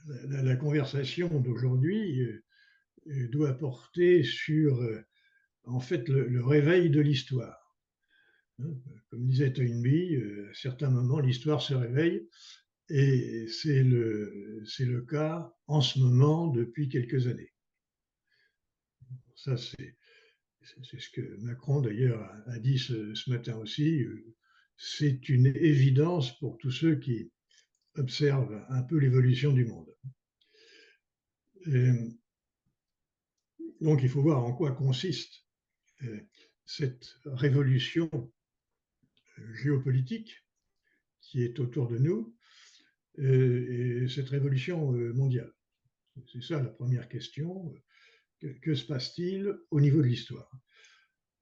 la conversation d'aujourd'hui doit porter sur, en fait, le réveil de l'histoire. Hein. Comme disait Toynbee, à certains moments, l'histoire se réveille, et c'est le cas en ce moment depuis quelques années. Ça, c'est ce que Macron, d'ailleurs, a dit ce matin aussi. C'est une évidence pour tous ceux qui observent un peu l'évolution du monde. Et donc, il faut voir en quoi consiste cette révolution géopolitique qui est autour de nous, et cette révolution mondiale. C'est ça la première question. Que se passe-t-il au niveau de l'histoire?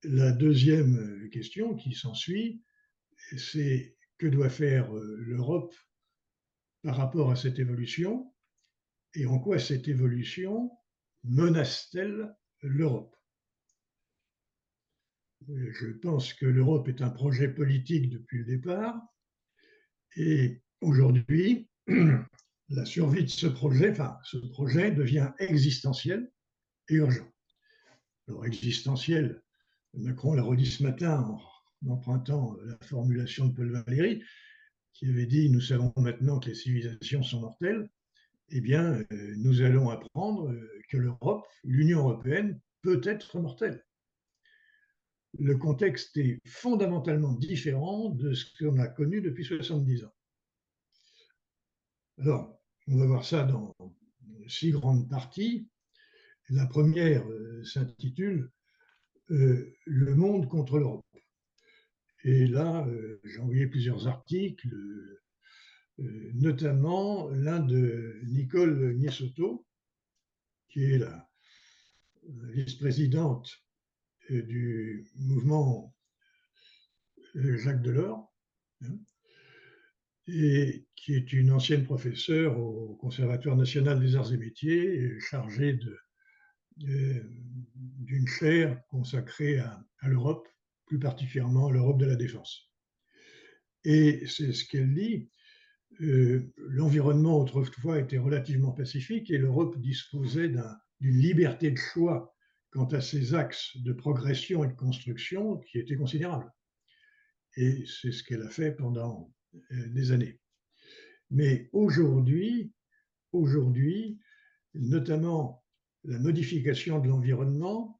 La deuxième question qui s'ensuit, c'est que doit faire l'Europe par rapport à cette évolution, et en quoi cette évolution menace-t-elle l'Europe? Je pense que l'Europe est un projet politique depuis le départ, et aujourd'hui, la survie de ce projet devient existentiel et urgent. Alors, existentiel, Macron l'a redit ce matin en empruntant la formulation de Paul Valéry, qui avait dit « Nous savons maintenant que les civilisations sont mortelles ». Eh bien, nous allons apprendre que l'Europe, l'Union européenne, peut être mortelle. Le contexte est fondamentalement différent de ce qu'on a connu depuis 70 ans. Alors, on va voir ça dans 6 grandes parties. La première s'intitule Le monde contre l'Europe. Et là, j'ai envoyé plusieurs articles, notamment l'un de Nicole Niesotto, qui est la vice-présidente du mouvement Jacques Delors, hein, et qui est une ancienne professeure au Conservatoire national des arts et métiers, chargée d'une chaire consacrée à l'Europe, plus particulièrement à l'Europe de la défense. Et c'est ce qu'elle dit. L'environnement autrefois était relativement pacifique et l'Europe disposait d'une liberté de choix quant à ses axes de progression et de construction qui était considérable. Et c'est ce qu'elle a fait pendant des années. Mais aujourd'hui, notamment la modification de l'environnement,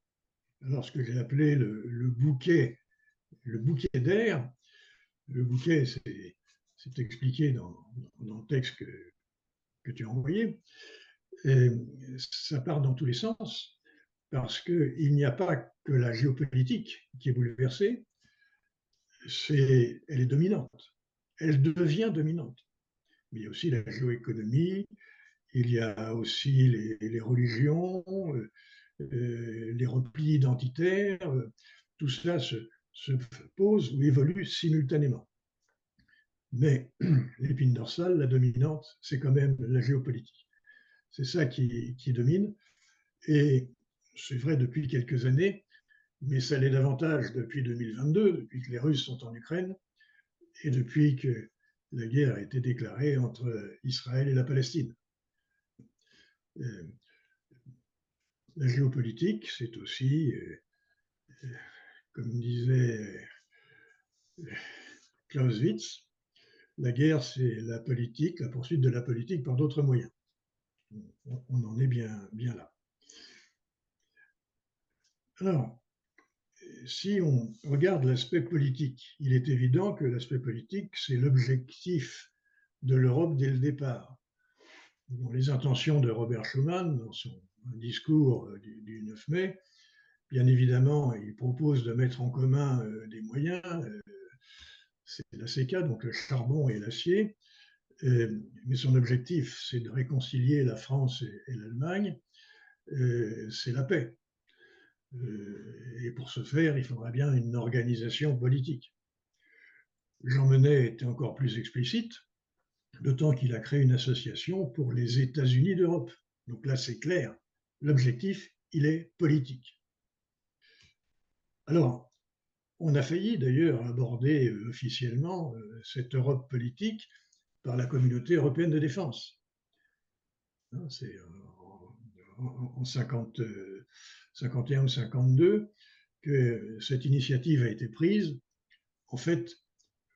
alors ce que j'ai appelé le bouquet d'air, le bouquet, c'est expliqué dans le texte que tu as envoyé, et ça part dans tous les sens, parce qu'il n'y a pas que la géopolitique qui est bouleversée, elle est dominante, elle devient dominante. Mais il y a aussi la géoéconomie, il y a aussi les religions, les replis identitaires, tout cela se pose ou évolue simultanément. Mais l'épine dorsale, la dominante, c'est quand même la géopolitique. C'est ça qui domine. Et c'est vrai depuis quelques années, mais ça l'est davantage depuis 2022, depuis que les Russes sont en Ukraine et depuis que la guerre a été déclarée entre Israël et la Palestine. La géopolitique, c'est aussi, comme disait Clausewitz, la guerre, c'est la politique, la poursuite de la politique par d'autres moyens. On en est bien là. Alors, si on regarde l'aspect politique, il est évident que l'aspect politique, c'est l'objectif de l'Europe dès le départ. Dans les intentions de Robert Schuman, dans son discours du 9 mai, bien évidemment, il propose de mettre en commun des moyens, c'est l'ACK, donc le charbon et l'acier, mais son objectif, c'est de réconcilier la France et l'Allemagne, c'est la paix. Et pour ce faire, il faudra bien une organisation politique. Jean Monnet était encore plus explicite, d'autant qu'il a créé une association pour les États-Unis d'Europe. Donc là, c'est clair, l'objectif, il est politique. Alors, on a failli d'ailleurs aborder officiellement cette Europe politique par la communauté européenne de défense. hein, c'est en 51 ou 52 que cette initiative a été prise, en fait,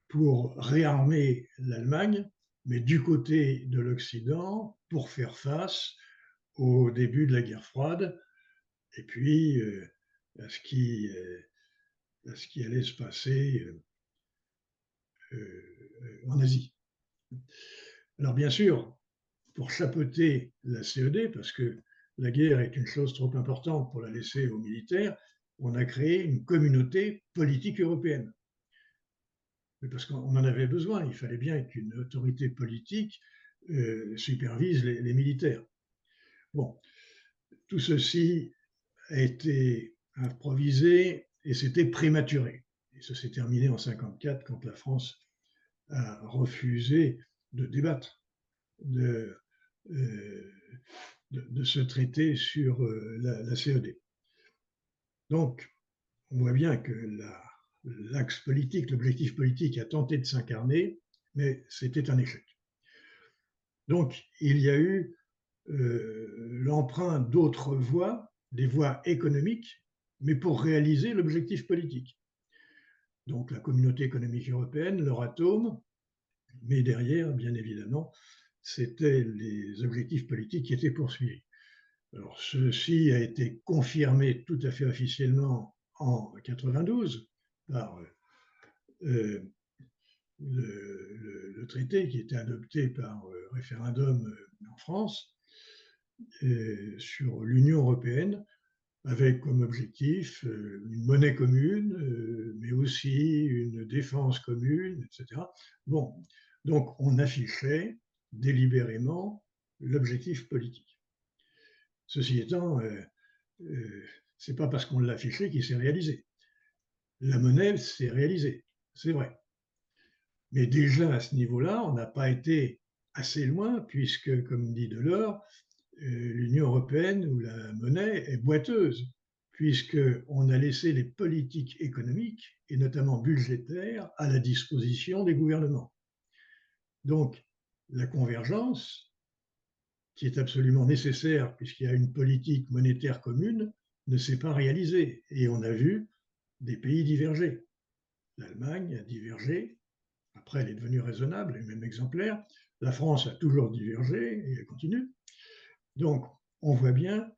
pour réarmer l'Allemagne, mais du côté de l'Occident, pour faire face au début de la guerre froide, et puis à ce qui, à ce qui allait se passer en Asie. Alors bien sûr, pour chapeauter la CED, parce que la guerre est une chose trop importante pour la laisser aux militaires, on a créé une communauté politique européenne. Mais parce qu'on en avait besoin, il fallait bien qu'une autorité politique supervise les militaires. Bon, tout ceci a été improvisé et c'était prématuré. Et ça s'est terminé en 1954 quand la France a refusé de débattre de, euh, de ce traité sur la CED. Donc, on voit bien que l'axe politique, l'objectif politique a tenté de s'incarner, mais c'était un échec. Donc, il y a eu l'emprunt d'autres voies, des voies économiques, mais pour réaliser l'objectif politique. Donc, la communauté économique européenne, l'Euratom, mais derrière, bien évidemment, c'était les objectifs politiques qui étaient poursuivis. Alors, ceci a été confirmé tout à fait officiellement en 92 par le traité qui était adopté par référendum en France sur l'Union européenne, avec comme objectif une monnaie commune, mais aussi une défense commune, etc. Bon, donc on affichait délibérément l'objectif politique. Ceci étant, c'est pas parce qu'on l'a affiché qu'il s'est réalisé. La monnaie s'est réalisée, c'est vrai. Mais déjà à ce niveau-là, on n'a pas été assez loin, puisque, comme dit Delors, l'Union européenne ou la monnaie est boiteuse, puisqu'on a laissé les politiques économiques, et notamment budgétaires, à la disposition des gouvernements. Donc, la convergence, qui est absolument nécessaire puisqu'il y a une politique monétaire commune, ne s'est pas réalisée. Et on a vu des pays diverger. L'Allemagne a divergé, après elle est devenue raisonnable et même exemplaire. La France a toujours divergé et elle continue. Donc, on voit bien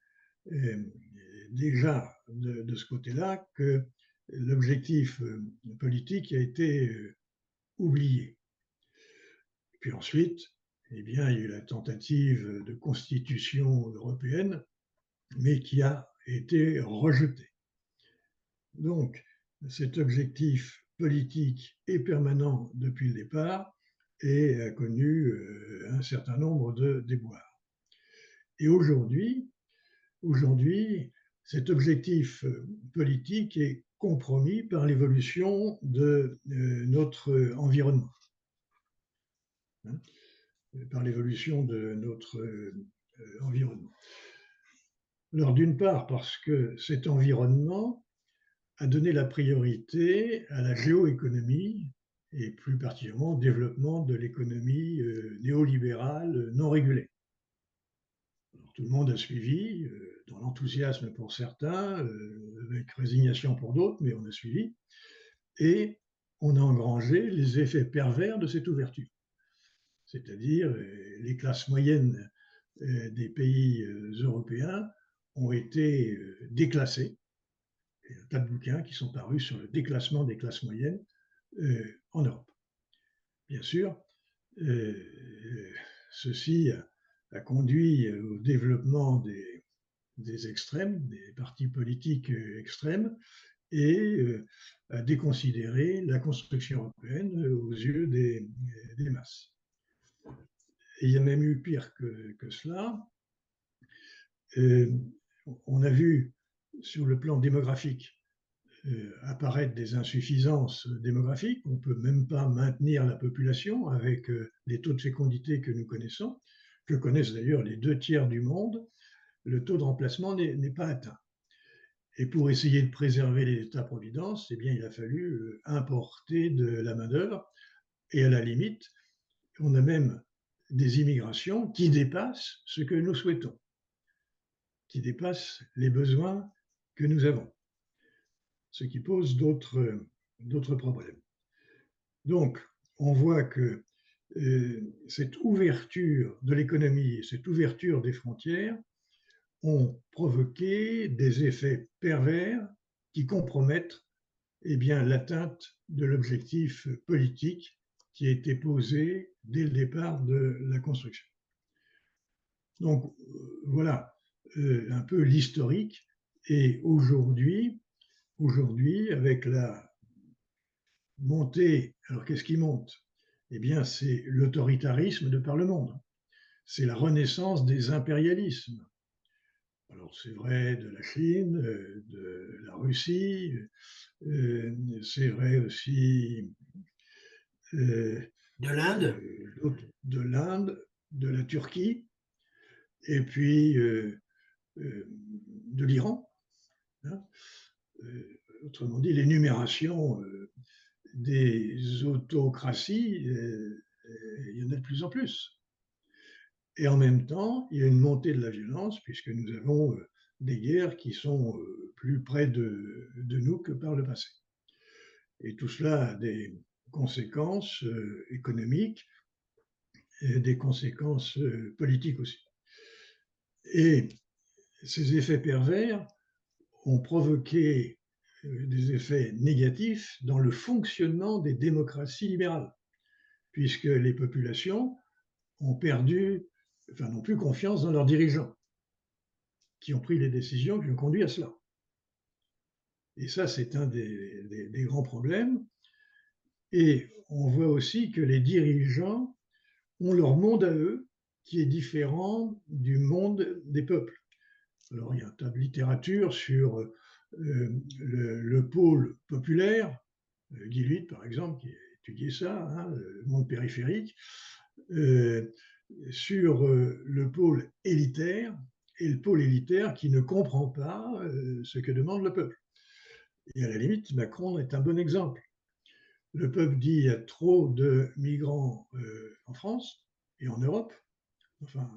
déjà de ce côté-là que l'objectif politique a été oublié. Puis ensuite, eh bien, il y a eu la tentative de constitution européenne, mais qui a été rejetée. Donc, cet objectif politique est permanent depuis le départ et a connu un certain nombre de déboires. Et aujourd'hui, cet objectif politique est compromis par l'évolution de notre environnement, hein, par l'évolution de notre environnement. Alors, d'une part, parce que cet environnement a donné la priorité à la géoéconomie et plus particulièrement au développement de l'économie néolibérale non régulée. Alors, tout le monde a suivi, dans l'enthousiasme pour certains, avec résignation pour d'autres, mais on a suivi. Et on a engrangé les effets pervers de cette ouverture. C'est-à-dire les classes moyennes des pays européens ont été déclassées. Il y a un tas de bouquins qui sont parus sur le déclassement des classes moyennes en Europe. Bien sûr, ceci a conduit au développement des extrêmes, des partis politiques extrêmes, et à déconsidérer la construction européenne aux yeux des masses. Et il y a même eu pire que cela. On a vu sur le plan démographique apparaître des insuffisances démographiques. On ne peut même pas maintenir la population avec les taux de fécondité que nous connaissons, que connaissent d'ailleurs les 2/3 du monde. Le taux de remplacement n'est pas atteint. Et pour essayer de préserver les États-providence, eh bien, il a fallu importer de la main-d'œuvre. Et à la limite, on a même des immigrations qui dépassent ce que nous souhaitons, qui dépassent les besoins que nous avons, ce qui pose d'autres problèmes. Donc, on voit que cette ouverture de l'économie, cette ouverture des frontières ont provoqué des effets pervers qui compromettent l'atteinte de l'objectif politique qui a été posé dès le départ de la construction. Donc voilà un peu l'historique. Et aujourd'hui, avec la montée, alors qu'est-ce qui monte? Eh bien, c'est l'autoritarisme de par le monde. C'est la renaissance des impérialismes. Alors c'est vrai de la Chine, de la Russie, c'est vrai aussi De l'Inde, de l'Inde, de la Turquie, et puis de l'Iran. Hein. Autrement dit, l'énumération des autocraties, il y en a de plus en plus. Et en même temps, il y a une montée de la violence, puisque nous avons des guerres qui sont plus près de nous que par le passé. Et tout cela a des conséquences économiques et des conséquences politiques aussi. Et ces effets pervers ont provoqué des effets négatifs dans le fonctionnement des démocraties libérales, puisque les populations ont n'ont plus confiance dans leurs dirigeants, qui ont pris les décisions qui ont conduit à cela. Et ça, c'est un des grands problèmes. Et on voit aussi que les dirigeants ont leur monde à eux, qui est différent du monde des peuples. Alors, il y a un tas de littérature sur le pôle populaire, Guy Luit, par exemple, qui a étudié ça, hein, le monde périphérique, sur le pôle élitaire, et le pôle élitaire qui ne comprend pas ce que demande le peuple. Et à la limite, Macron est un bon exemple. Le peuple dit qu'il y a trop de migrants en France et en Europe, enfin,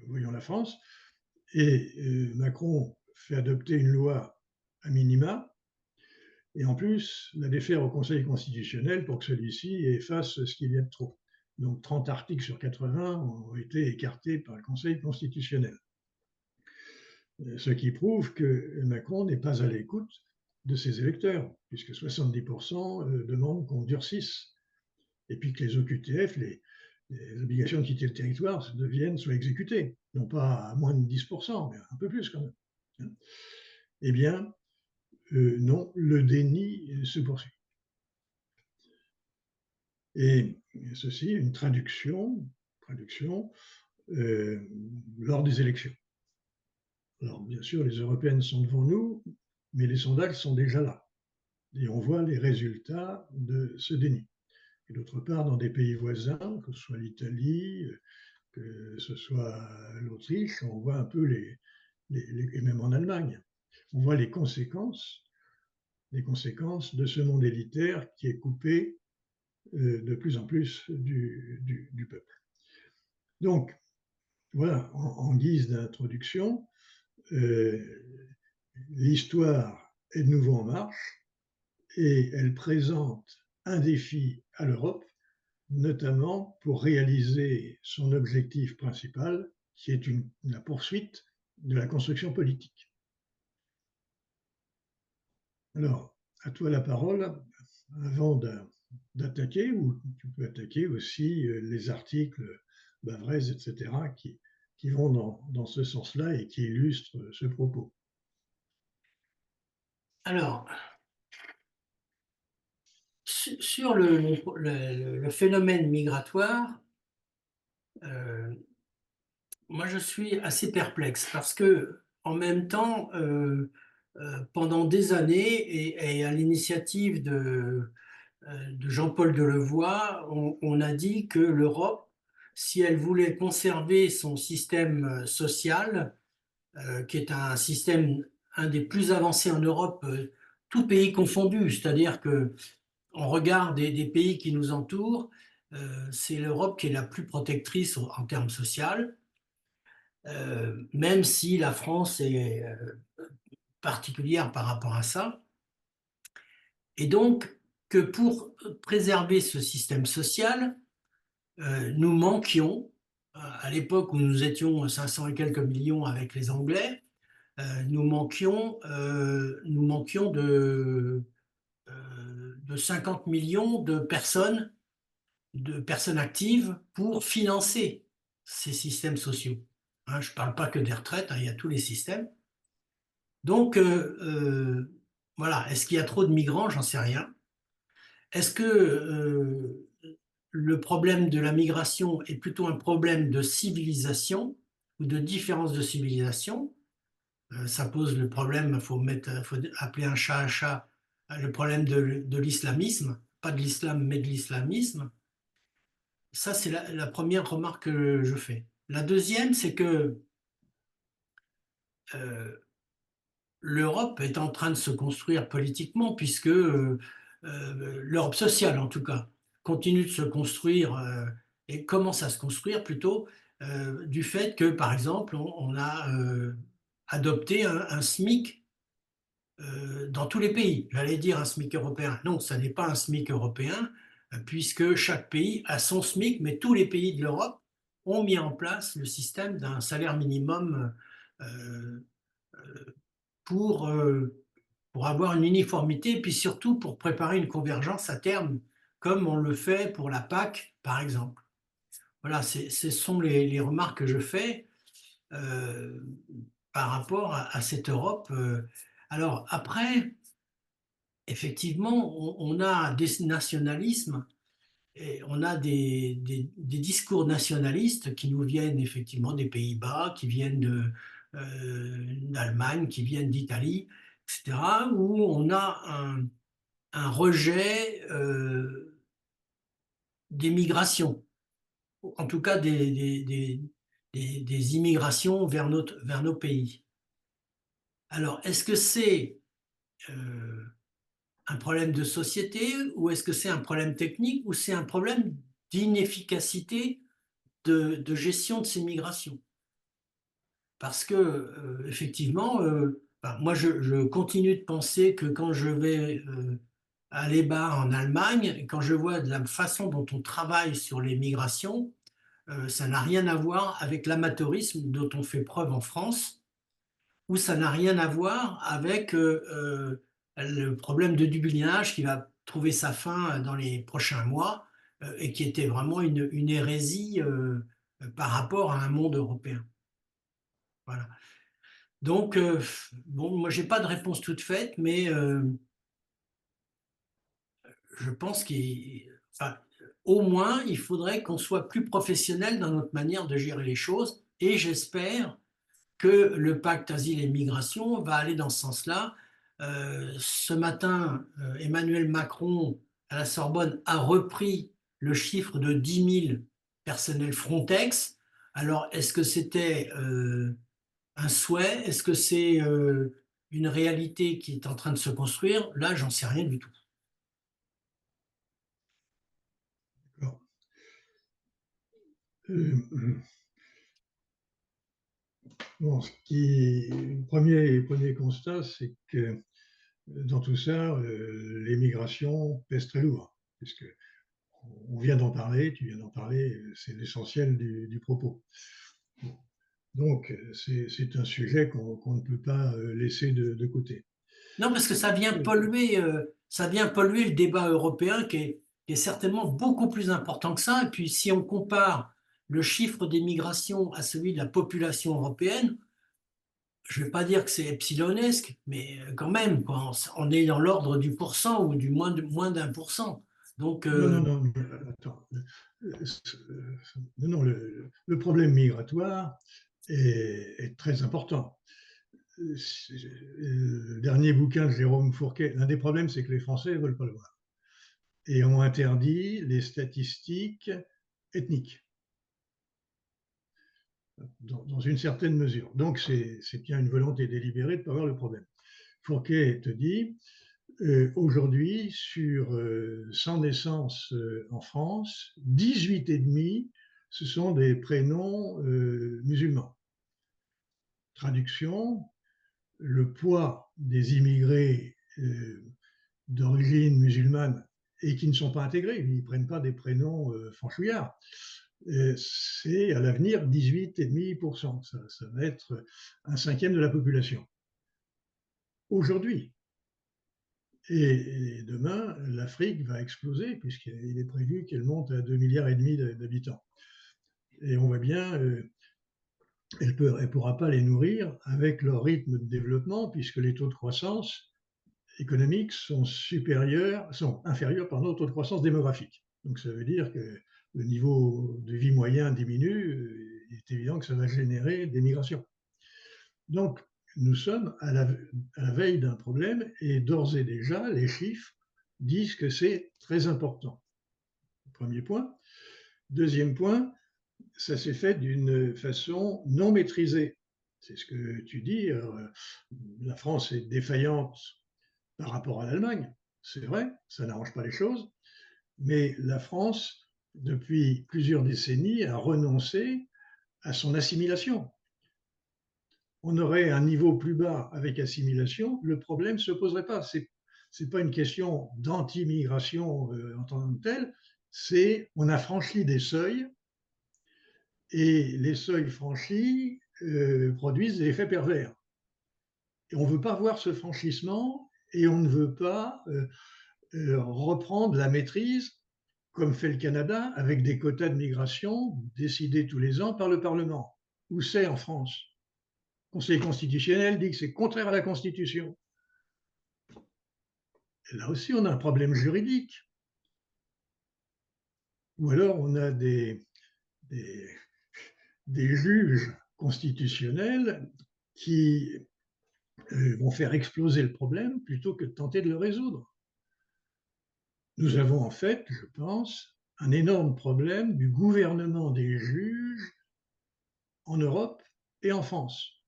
voyons la France, et Macron fait adopter une loi à minima, et en plus la défère au Conseil constitutionnel pour que celui-ci efface ce qu'il y a de trop. Donc 30 articles sur 80 ont été écartés par le Conseil constitutionnel. Ce qui prouve que Macron n'est pas à l'écoute de ses électeurs, puisque 70% demandent qu'on durcisse, et puis que les OQTF, les obligations de quitter le territoire, soient exécutées, non pas à moins de 10%, mais un peu plus quand même. Eh bien, non, le déni se poursuit. Et ceci, une traduction lors des élections. Alors, bien sûr, les européennes sont devant nous, mais les sondages sont déjà là. Et on voit les résultats de ce déni. Et d'autre part, dans des pays voisins, que ce soit l'Italie, que ce soit l'Autriche, on voit un peu et même en Allemagne, on voit les conséquences de ce monde élitaire qui est coupé de plus en plus du peuple. Donc, voilà, en guise d'introduction, l'histoire est de nouveau en marche et elle présente un défi à l'Europe, notamment pour réaliser son objectif principal, qui est la poursuite de la construction politique. Alors, à toi la parole, avant d'attaquer, ou tu peux attaquer aussi les articles Bavrez, etc., qui vont dans ce sens-là et qui illustrent ce propos. Alors, sur le phénomène migratoire, moi je suis assez perplexe parce que en même temps, pendant des années et à l'initiative de Jean-Paul Delevoye, on a dit que l'Europe, si elle voulait conserver son système social, qui est un système un des plus avancés en Europe, tout pays confondu, c'est-à-dire que on regarde des pays qui nous entourent, c'est l'Europe qui est la plus protectrice en termes social, même si la France est particulière par rapport à ça. Et donc, que pour préserver ce système social, nous manquions, à l'époque où nous étions 500 et quelques millions avec les Anglais, nous manquions de 50 millions de personnes actives pour financer ces systèmes sociaux. Hein, je ne parle pas que des retraites, hein, il y a tous les systèmes. Donc, voilà, est-ce qu'il y a trop de migrants? J'en sais rien. Est-ce que le problème de la migration est plutôt un problème de civilisation ou de différence de civilisation? Ça pose le problème, faut appeler un chat, le problème de l'islamisme, pas de l'islam, mais de l'islamisme. Ça, c'est la première remarque que je fais. La deuxième, c'est que euh, l'Europe est en train de se construire politiquement, puisque l'Europe sociale, en tout cas, continue de se construire et commence à se construire plutôt du fait que, par exemple, on a adopté un SMIC dans tous les pays. J'allais dire un SMIC européen. Non, ça n'est pas un SMIC européen, puisque chaque pays a son SMIC, mais tous les pays de l'Europe ont mis en place le système d'un salaire minimum euh, pour, euh, pour avoir une uniformité, et puis surtout pour préparer une convergence à terme, comme on le fait pour la PAC, par exemple. Voilà, ce sont les remarques que je fais euh, par rapport à cette Europe. Alors après, effectivement, on a des nationalismes et on a des discours nationalistes qui nous viennent effectivement des Pays-Bas, qui viennent d'Allemagne, qui viennent d'Italie, etc., où on a un rejet des migrations, en tout cas des immigrations vers nos pays. Alors, est-ce que c'est euh, un problème de société ou est-ce que c'est un problème technique ou c'est un problème d'inefficacité de gestion de ces migrations? Parce que, effectivement, enfin, moi, je continue de penser que quand je vais à l'EBA en Allemagne, quand je vois de la façon dont on travaille sur les migrations, ça n'a rien à voir avec l'amateurisme dont on fait preuve en France, ou ça n'a rien à voir avec le problème de dublinage qui va trouver sa fin dans les prochains mois et qui était vraiment une hérésie par rapport à un monde européen. Voilà. Donc, bon, moi, j'ai pas de réponse toute faite, mais je pense enfin, au moins, il faudrait qu'on soit plus professionnel dans notre manière de gérer les choses. Et j'espère que le pacte asile et migration va aller dans ce sens-là. Ce matin, Emmanuel Macron, à la Sorbonne, a repris le chiffre de 10 000 personnels Frontex. Alors, est-ce que c'était un souhait? Est-ce que c'est une réalité qui est en train de se construire? Là, j'en sais rien du tout. Euh, bon, le premier constat, c'est que dans tout ça, les migrations pèsent très lourd, puisque on vient d'en parler, tu viens d'en parler, c'est l'essentiel du propos. Bon. Donc, c'est un sujet qu'on ne peut pas laisser de côté. Non, parce que ça vient polluer le débat européen qui est certainement beaucoup plus important que ça. Et puis, si on compare le chiffre des migrations à celui de la population européenne, je ne vais pas dire que c'est epsilonesque, mais quand même, quoi, on est dans l'ordre du pourcent ou du moins d'un pourcent. Donc, Non, non, non, attends. Non, non, le problème migratoire est très important. Le dernier bouquin de Jérôme Fourquet, l'un des problèmes, c'est que les Français ne veulent pas le voir et ont interdit les statistiques ethniques dans une certaine mesure. Donc, c'est bien une volonté délibérée de ne pas voir le problème. Fourquet te dit, Aujourd'hui, sur 100 naissances en France, 18,5, ce sont des prénoms musulmans. Traduction, le poids des immigrés d'origine musulmane et qui ne sont pas intégrés, ils ne prennent pas des prénoms franchouillards, c'est à l'avenir 18,5%. Ça va être un cinquième de la population. Aujourd'hui. Et demain, l'Afrique va exploser, puisqu'il est prévu qu'elle monte à 2,5 milliards d'habitants. Et on voit bien, elle ne pourra pas les nourrir avec leur rythme de développement, puisque les taux de croissance économiques sont inférieurs au taux de croissance démographique. Donc ça veut dire que le niveau de vie moyen diminue, il est évident que ça va générer des migrations. Donc, nous sommes à la veille d'un problème et d'ores et déjà, les chiffres disent que c'est très important. Premier point. Deuxième point, ça s'est fait d'une façon non maîtrisée. C'est ce que tu dis. La France est défaillante par rapport à l'Allemagne. C'est vrai, ça n'arrange pas les choses. Mais la France, depuis plusieurs décennies, a renoncé à son assimilation. On aurait un niveau plus bas avec assimilation, le problème ne se poserait pas. Ce n'est pas une question d'anti-migration en tant que telle, c'est on a franchi des seuils et les seuils franchis produisent des effets pervers. Et on ne veut pas voir ce franchissement et on ne veut pas reprendre la maîtrise comme fait le Canada avec des quotas de migration décidés tous les ans par le Parlement. Où c'est en France? Le Conseil constitutionnel dit que c'est contraire à la Constitution. Et là aussi, on a un problème juridique. Ou alors, on a des juges constitutionnels qui vont faire exploser le problème plutôt que de tenter de le résoudre. Nous avons en fait, je pense, un énorme problème du gouvernement des juges en Europe et en France,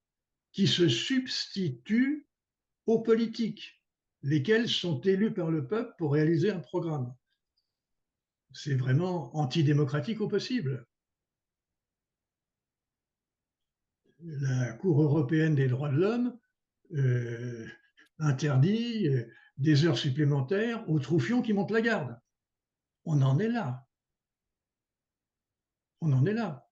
qui se substituent aux politiques, lesquels sont élus par le peuple pour réaliser un programme. C'est vraiment antidémocratique au possible. La Cour européenne des droits de l'homme interdit des heures supplémentaires aux troufions qui montent la garde. On en est là. On en est là.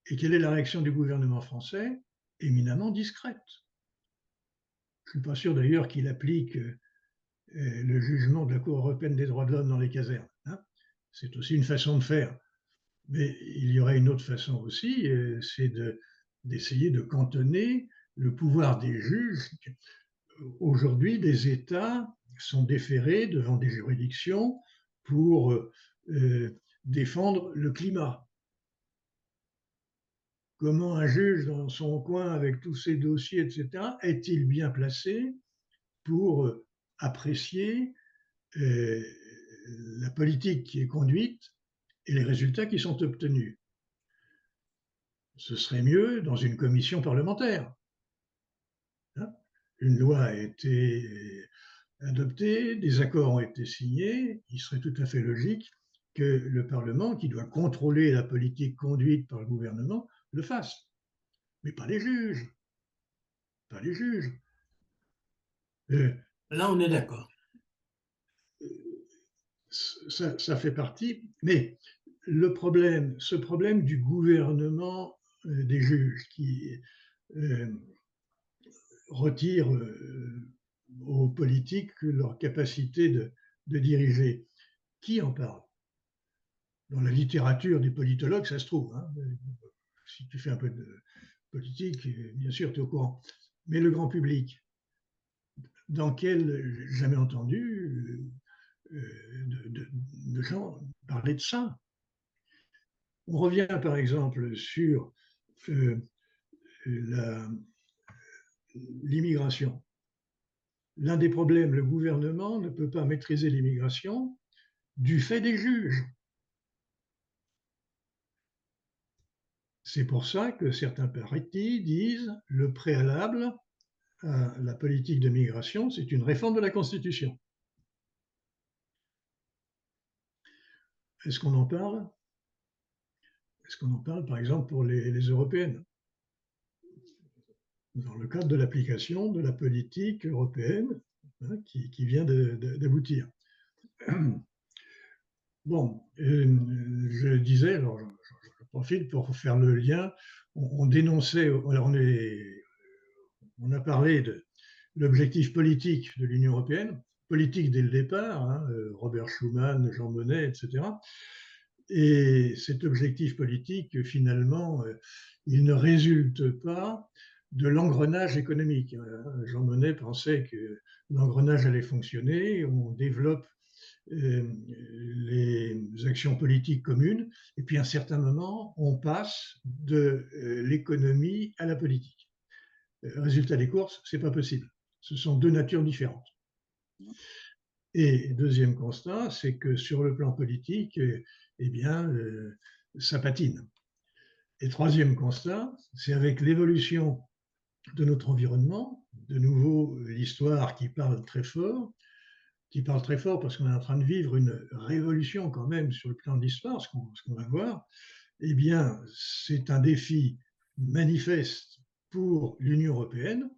Et quelle est la réaction du gouvernement français? Éminemment discrète. Je ne suis pas sûr d'ailleurs qu'il applique le jugement de la Cour européenne des droits de l'homme dans les casernes. Hein. C'est aussi une façon de faire. Mais il y aurait une autre façon aussi, c'est d'essayer de cantonner le pouvoir des juges. Aujourd'hui, des États sont déférés devant des juridictions pour défendre le climat. Comment un juge dans son coin avec tous ses dossiers, etc., est-il bien placé pour apprécier la politique qui est conduite et les résultats qui sont obtenus? Ce serait mieux dans une commission parlementaire. Hein? Une loi a été adoptée, des accords ont été signés, il serait tout à fait logique que le Parlement, qui doit contrôler la politique conduite par le gouvernement, le fasse. Mais pas les juges. Pas les juges. Là, on est d'accord. Ça fait partie, mais ce problème du gouvernement des juges qui retire aux politiques leur capacité de diriger. Qui en parle? Dans la littérature des politologues, ça se trouve. Hein. Si tu fais un peu de politique, bien sûr, tu es au courant. Mais le grand public, dans quel jamais entendu de gens parler de ça? On revient par exemple sur l'immigration. L'un des problèmes, le gouvernement ne peut pas maîtriser l'immigration du fait des juges. C'est pour ça que certains partis disent le préalable à la politique de migration, c'est une réforme de la Constitution. Est-ce qu'on en parle? Est-ce qu'on en parle, par exemple, pour les européennes, dans le cadre de l'application de la politique européenne, hein, qui vient d'aboutir? Bon, je disais, alors je profite pour faire le lien, on dénonçait, alors on a parlé de l'objectif politique de l'Union européenne, politique dès le départ, hein, Robert Schuman, Jean Monnet, etc. Et cet objectif politique, finalement, il ne résulte pas de l'engrenage économique. Jean Monnet pensait que l'engrenage allait fonctionner, on développe les actions politiques communes, et puis à un certain moment, on passe de l'économie à la politique. Résultat des courses, c'est pas possible. Ce sont deux natures différentes. Et deuxième constat, c'est que sur le plan politique, eh bien, ça patine. Et troisième constat, c'est avec l'évolution de notre environnement, de nouveau l'histoire qui parle très fort parce qu'on est en train de vivre une révolution quand même sur le plan de l'histoire, ce qu'on va voir, eh bien, c'est un défi manifeste pour l'Union européenne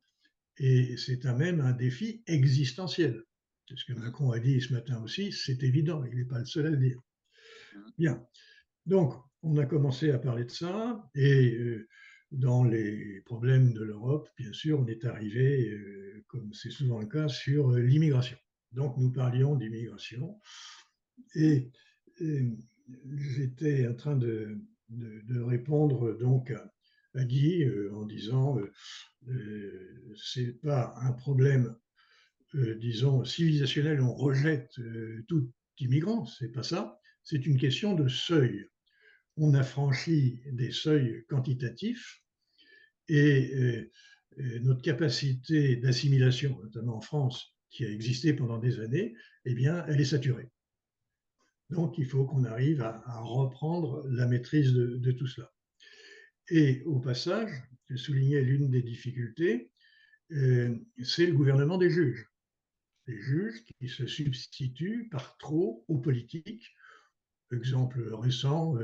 et c'est même un défi existentiel. C'est ce que Macron a dit ce matin aussi, c'est évident, il n'est pas le seul à le dire. Bien, donc on a commencé à parler de ça et dans les problèmes de l'Europe, bien sûr, on est arrivé, comme c'est souvent le cas, sur l'immigration. Donc nous parlions d'immigration et j'étais en train de répondre donc à Guy en disant c'est pas un problème disons, civilisationnel, on rejette tout immigrant, c'est pas ça, c'est une question de seuil. On a franchi des seuils quantitatifs et notre capacité d'assimilation, notamment en France, qui a existé pendant des années, eh bien, elle est saturée. Donc, il faut qu'on arrive à reprendre la maîtrise de tout cela. Et au passage, je soulignais l'une des difficultés, c'est le gouvernement des juges. Les juges qui se substituent par trop aux politiques. Exemple récent,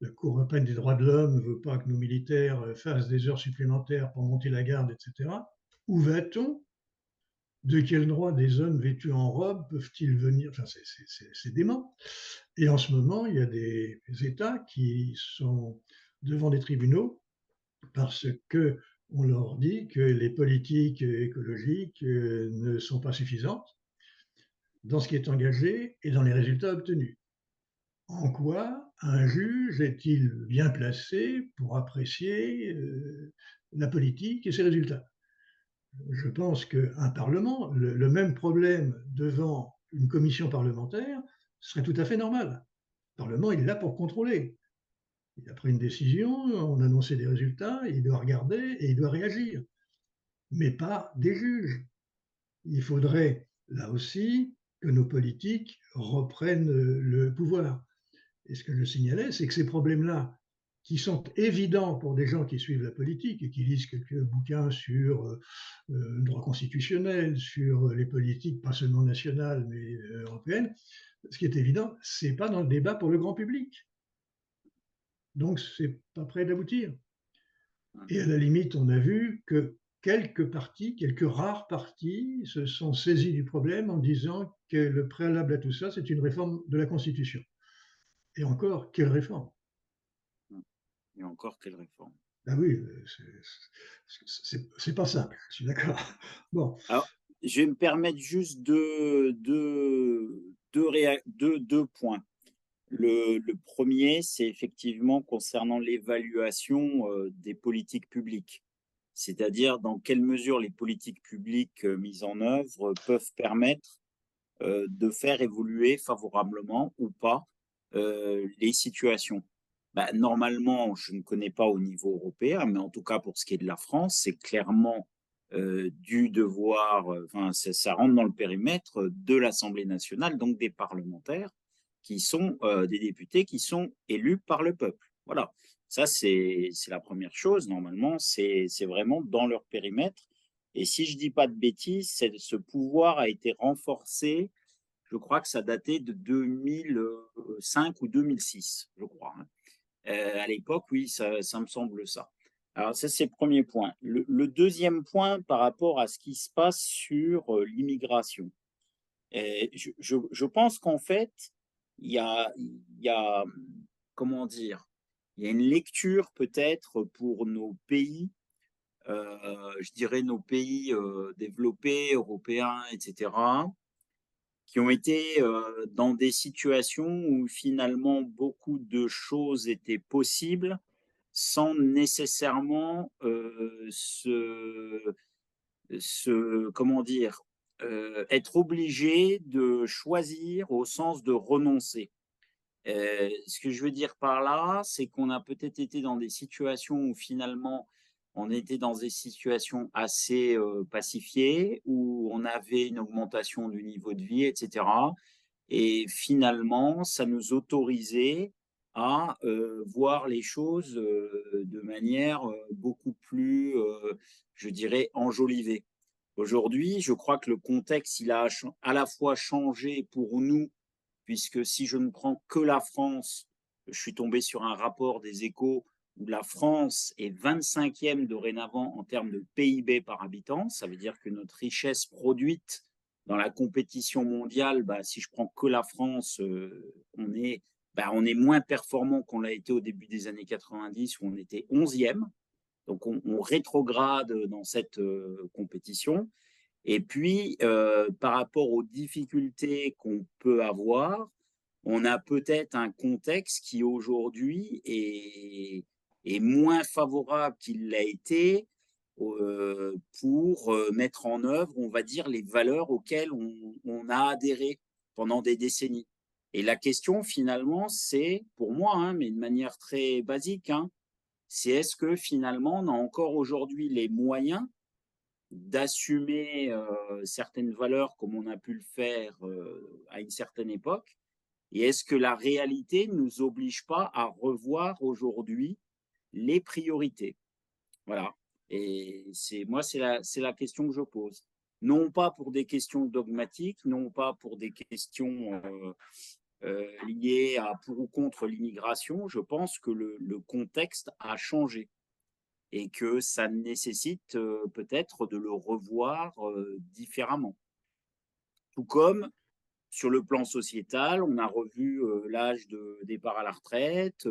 la Cour européenne des droits de l'homme ne veut pas que nos militaires fassent des heures supplémentaires pour monter la garde, etc. Où va-t-on? De quel droit des hommes vêtus en robe peuvent-ils venir? Enfin, c'est dément. Et en ce moment, il y a des États qui sont devant des tribunaux parce que on leur dit que les politiques écologiques ne sont pas suffisantes dans ce qui est engagé et dans les résultats obtenus. En quoi un juge est-il bien placé pour apprécier la politique et ses résultats? Je pense qu'un Parlement, le même problème devant une commission parlementaire serait tout à fait normal. Le Parlement, il est là pour contrôler. Il a pris une décision, on a annoncé des résultats, il doit regarder et il doit réagir. Mais pas des juges. Il faudrait, là aussi, que nos politiques reprennent le pouvoir. Et ce que je signalais, c'est que ces problèmes-là, qui sont évidents pour des gens qui suivent la politique et qui lisent quelques bouquins sur le droit constitutionnel, sur les politiques, pas seulement nationales, mais européennes, ce qui est évident, ce n'est pas dans le débat pour le grand public. Donc, ce n'est pas prêt d'aboutir. Et à la limite, on a vu que quelques partis, quelques rares partis, se sont saisis du problème en disant que le préalable à tout ça, c'est une réforme de la Constitution. Et encore, quelle réforme? Et encore, quelle réforme? Ah oui, c'est pas simple, je suis d'accord. Bon. Alors, je vais me permettre juste deux points. Le premier, c'est effectivement concernant l'évaluation des politiques publiques, c'est-à-dire dans quelle mesure les politiques publiques mises en œuvre peuvent permettre de faire évoluer favorablement ou pas les situations. Bah, normalement, je ne connais pas au niveau européen, mais en tout cas pour ce qui est de la France, c'est clairement du devoir, enfin, ça rentre dans le périmètre de l'Assemblée nationale, donc des parlementaires, qui sont des députés qui sont élus par le peuple. Voilà, ça c'est la première chose. Normalement, c'est vraiment dans leur périmètre Et si je ne dis pas de bêtises, ce pouvoir a été renforcé, je crois que ça datait de 2005 ou 2006, je crois, hein. À l'époque, oui, ça me semble ça. Alors ça, c'est le premier point. Le deuxième point par rapport à ce qui se passe sur l'immigration. Je pense qu'en fait, il y a, comment dire, il y a une lecture peut-être pour nos pays, je dirais nos pays développés, européens, etc., qui ont été dans des situations où finalement beaucoup de choses étaient possibles sans nécessairement comment dire, être obligé de choisir au sens de renoncer. Ce que je veux dire par là, c'est qu'on a peut-être été dans des situations où finalement on était dans des situations assez pacifiées, où on avait une augmentation du niveau de vie, etc. Et finalement, ça nous autorisait à voir les choses de manière beaucoup plus, je dirais, enjolivée. Aujourd'hui, je crois que le contexte, il a à la fois changé pour nous, puisque si je ne prends que la France, je suis tombé sur un rapport des Échos où la France est 25e dorénavant en termes de PIB par habitant. Ça veut dire que notre richesse produite dans la compétition mondiale, bah, si je prends que la France, on est moins performant qu'on l'a été au début des années 90 où on était 11e. Donc on rétrograde dans cette compétition. Et puis, par rapport aux difficultés qu'on peut avoir, on a peut-être un contexte qui aujourd'hui est moins favorable qu'il l'a été pour mettre en œuvre, on va dire, les valeurs auxquelles on a adhéré pendant des décennies. Et la question, finalement, c'est, pour moi, hein, mais de manière très basique, hein, c'est est-ce que finalement, on a encore aujourd'hui les moyens d'assumer certaines valeurs comme on a pu le faire à une certaine époque? Et est-ce que la réalité ne nous oblige pas à revoir aujourd'hui les priorités? Voilà. Et c'est la question que je pose. Non pas pour des questions dogmatiques, non pas pour des questions liées à pour ou contre l'immigration. Je pense que le contexte a changé et que ça nécessite peut-être de le revoir différemment. Tout comme sur le plan sociétal, on a revu l'âge de départ à la retraite,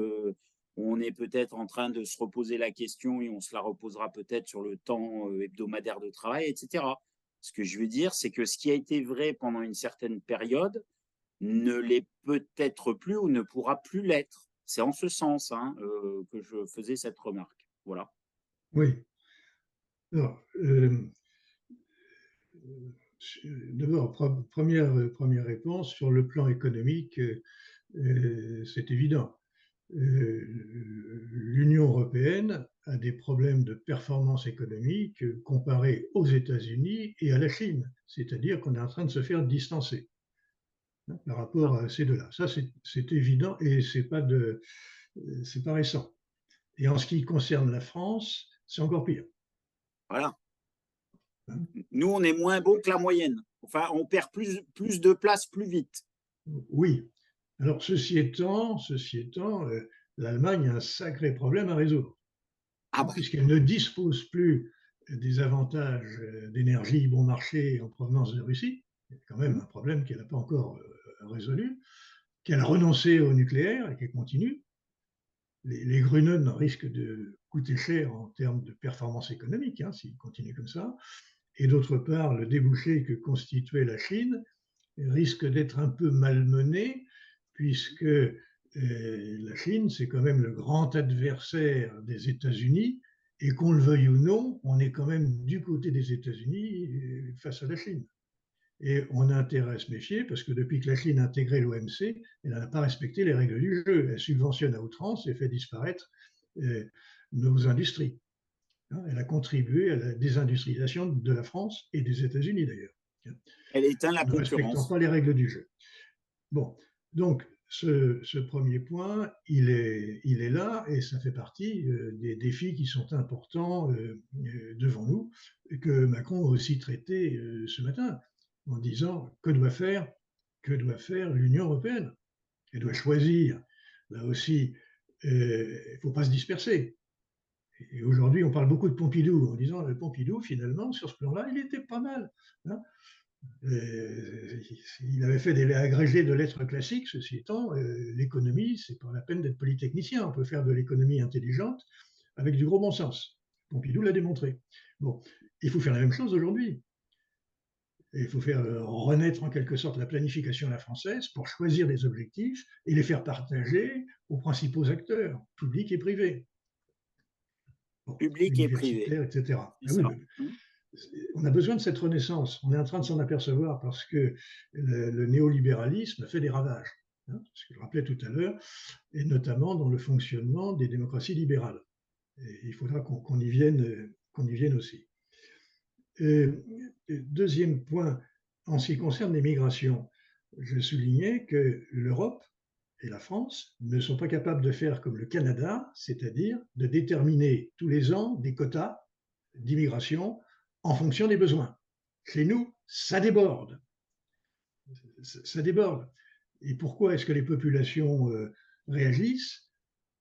on est peut-être en train de se reposer la question et on se la reposera peut-être sur le temps hebdomadaire de travail, etc. Ce que je veux dire, c'est que ce qui a été vrai pendant une certaine période ne l'est peut-être plus ou ne pourra plus l'être. C'est en ce sens hein, que je faisais cette remarque. Voilà. Oui. Alors, d'abord, première réponse, sur le plan économique, c'est évident. L'Union européenne a des problèmes de performance économique comparés aux États-Unis et à la Chine, c'est-à-dire qu'on est en train de se faire distancer par rapport à ces deux-là. Ça, c'est évident et c'est pas récent. Et en ce qui concerne la France, c'est encore pire. Voilà. Nous, on est moins bon que la moyenne. Enfin, on perd plus de place plus vite. Oui. Alors, ceci étant, l'Allemagne a un sacré problème à résoudre, puisqu'elle ne dispose plus des avantages d'énergie bon marché en provenance de Russie. C'est quand même un problème qu'elle n'a pas encore résolu, qu'elle a renoncé au nucléaire et qu'elle continue. Les Grünen risquent de coûter cher en termes de performance économique, hein, s'ils continuent comme ça. Et d'autre part, le débouché que constituait la Chine risque d'être un peu malmené, puisque la Chine, c'est quand même le grand adversaire des États-Unis, et qu'on le veuille ou non, on est quand même du côté des États-Unis face à la Chine. Et on a intérêt à se méfier, parce que depuis que la Chine a intégré l'OMC, elle n'a pas respecté les règles du jeu. Elle subventionne à outrance et fait disparaître nos industries. Elle a contribué à la désindustrialisation de la France et des États-Unis d'ailleurs. Elle éteint la en ne respectant concurrence. pas les règles du jeu. Bon, donc ce premier point, il est là et ça fait partie des défis qui sont importants devant nous, et que Macron a aussi traité ce matin en disant que doit faire l'Union européenne. Elle doit choisir. Là aussi, il ne faut pas se disperser. Et aujourd'hui, on parle beaucoup de Pompidou en disant que Pompidou, finalement, sur ce plan-là, il était pas mal. Hein. Il avait fait des agrégés de lettres classiques, ceci étant, l'économie, c'est pas la peine d'être polytechnicien, on peut faire de l'économie intelligente avec du gros bon sens. Pompidou l'a démontré. Bon, il faut faire la même chose aujourd'hui. Il faut faire renaître en quelque sorte la planification à la française pour choisir des objectifs et les faire partager aux principaux acteurs, publics et privés. Bon, public et privé. Universitaires, etc. Ah oui, on a besoin de cette renaissance. On est en train de s'en apercevoir parce que le néolibéralisme a fait des ravages, hein, ce que je rappelais tout à l'heure, et notamment dans le fonctionnement des démocraties libérales. Et il faudra qu'on y vienne aussi. Deuxième point, en ce qui concerne les migrations, je soulignais que l'Europe et la France ne sont pas capables de faire comme le Canada, c'est-à-dire de déterminer tous les ans des quotas d'immigration en fonction des besoins. Chez nous, ça déborde. Ça déborde. Et pourquoi est-ce que les populations réagissent?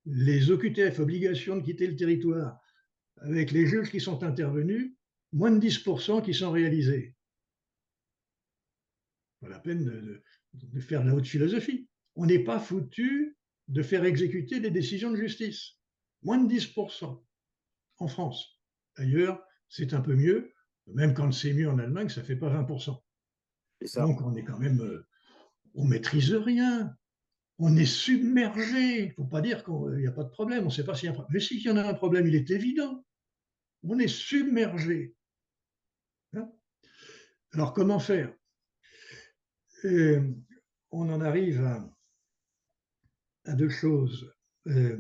Les OQTF, obligation de quitter le territoire, avec les juges qui sont intervenus, moins de 10% qui sont réalisés. Pas la peine de faire de la haute philosophie. On n'est pas foutu de faire exécuter des décisions de justice. Moins de 10% en France. Ailleurs, c'est un peu mieux. Même quand c'est mieux en Allemagne, ça ne fait pas 20%. Donc on est quand même, on ne maîtrise rien. On est submergé. Il ne faut pas dire qu'il n'y a pas de problème. On ne sait pas s'il y a un problème. Mais s'il y en a un problème, il est évident. On est submergé. Hein? Alors comment faire? On en arrive à deux choses. Je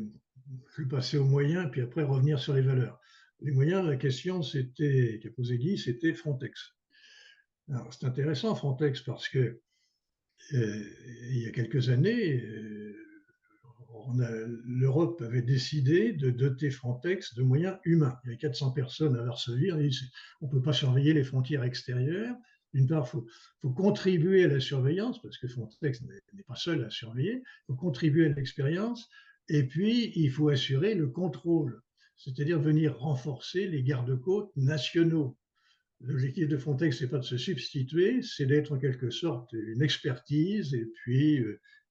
vais passer aux moyens, puis après revenir sur les valeurs. Les moyens, la question qu'a posé Guy, c'était Frontex. Alors c'est intéressant Frontex parce que il y a quelques années, l'Europe avait décidé de doter Frontex de moyens humains. Il y avait 400 personnes à Varsovie. On ne peut pas surveiller les frontières extérieures. D'une part, il faut contribuer à la surveillance, parce que Frontex n'est pas seul à surveiller. Il faut contribuer à l'expérience. Et puis, il faut assurer le contrôle, c'est-à-dire venir renforcer les gardes-côtes nationaux. L'objectif de Frontex, ce n'est pas de se substituer, c'est d'être en quelque sorte une expertise et puis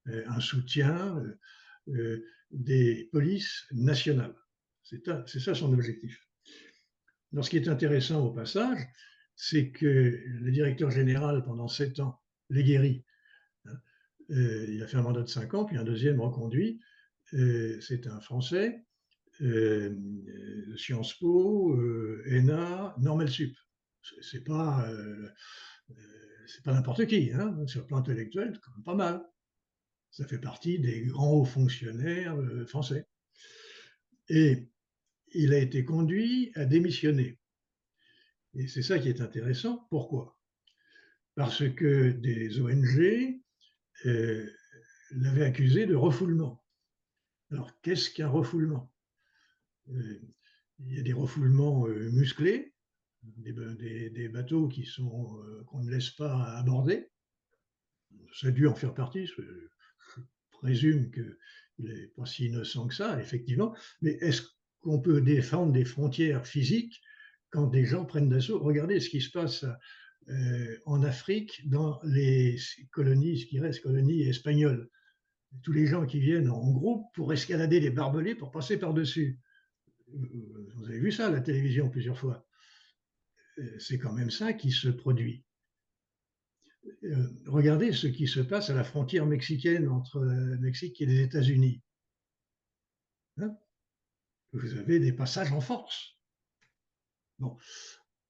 un soutien des polices nationales. C'est ça son objectif. Alors, ce qui est intéressant au passage, c'est que le directeur général, pendant 7 ans, Léguéry, il a fait un mandat de 5 ans, puis un deuxième reconduit, c'est un Français, Sciences Po, ENA, Normel Sup. C'est pas n'importe qui, hein, sur le plan intellectuel, c'est quand même pas mal. Ça fait partie des grands hauts fonctionnaires français. Et il a été conduit à démissionner. Et c'est ça qui est intéressant. Pourquoi? Parce que des ONG l'avaient accusé de refoulement. Alors, qu'est-ce qu'un refoulement? Il y a des refoulements musclés, des bateaux qu'on ne laisse pas aborder. Ça a dû en faire partie. Je présume qu'il n'est pas si innocent que ça, effectivement. Mais est-ce qu'on peut défendre des frontières physiques quand des gens prennent d'assaut? Regardez ce qui se passe en Afrique, dans les colonies, ce qui reste colonies espagnoles. Tous les gens qui viennent en groupe pour escalader les barbelés pour passer par-dessus. Vous avez vu ça à la télévision plusieurs fois. C'est quand même ça qui se produit. Regardez ce qui se passe à la frontière mexicaine entre le Mexique et les États-Unis. Hein? Vous avez des passages en force. Bon.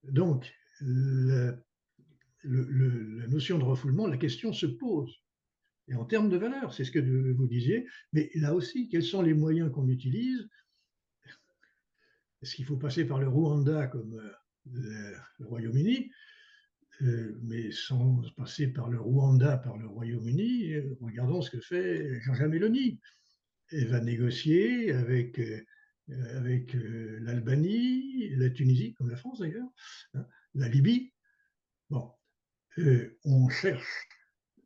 Donc, la notion de refoulement, la question se pose. Et en termes de valeur, c'est ce que vous disiez, mais là aussi, quels sont les moyens qu'on utilise? Est-ce qu'il faut passer par le Rwanda comme le Royaume-Uni? mais sans passer par le Rwanda, par le Royaume-Uni, regardons ce que fait Giorgia Meloni. Elle va négocier avec l'Albanie, la Tunisie, comme la France d'ailleurs, hein, la Libye. Bon, on cherche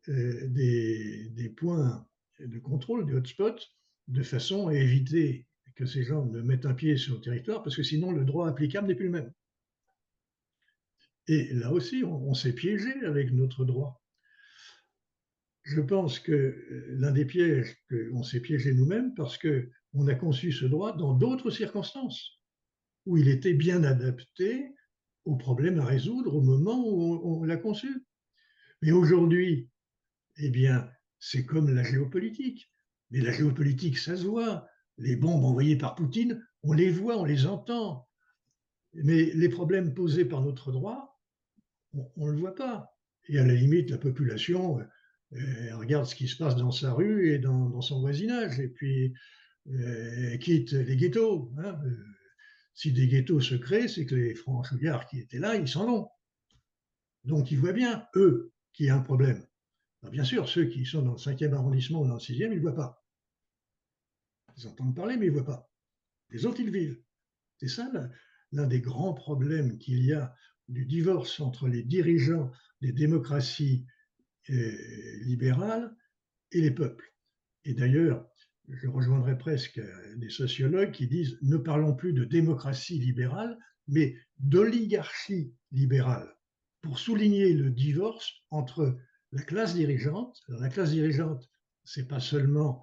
des points de contrôle, des hotspots, de façon à éviter que ces gens ne mettent un pied sur le territoire, parce que sinon le droit applicable n'est plus le même. Et là aussi, on s'est piégé avec notre droit. Je pense que l'un des pièges qu'on s'est piégé nous-mêmes, parce qu'on a conçu ce droit dans d'autres circonstances, où il était bien adapté aux problèmes à résoudre au moment où on l'a conçu. Mais aujourd'hui, eh bien, c'est comme la géopolitique. Mais la géopolitique, ça se voit. Les bombes envoyées par Poutine, on les voit, on les entend. Mais les problèmes posés par notre droit, on ne le voit pas. Et à la limite, la population regarde ce qui se passe dans sa rue et dans son voisinage, et puis quitte les ghettos. Hein. Si des ghettos se créent, c'est que les franchouillards qui étaient là, ils s'en vont. Donc ils voient bien, eux, qu'il y a un problème. Alors, bien sûr, ceux qui sont dans le 5e arrondissement ou dans le 6e, ils ne voient pas. Ils entendent parler, mais ils ne voient pas. Les autres, ils vivent. C'est ça l'un des grands problèmes qu'il y a du divorce entre les dirigeants des démocraties libérales et les peuples. Et d'ailleurs, je rejoindrai presque des sociologues qui disent ne parlons plus de démocratie libérale, mais d'oligarchie libérale, pour souligner le divorce entre la classe dirigeante. Alors, la classe dirigeante, ce n'est pas seulement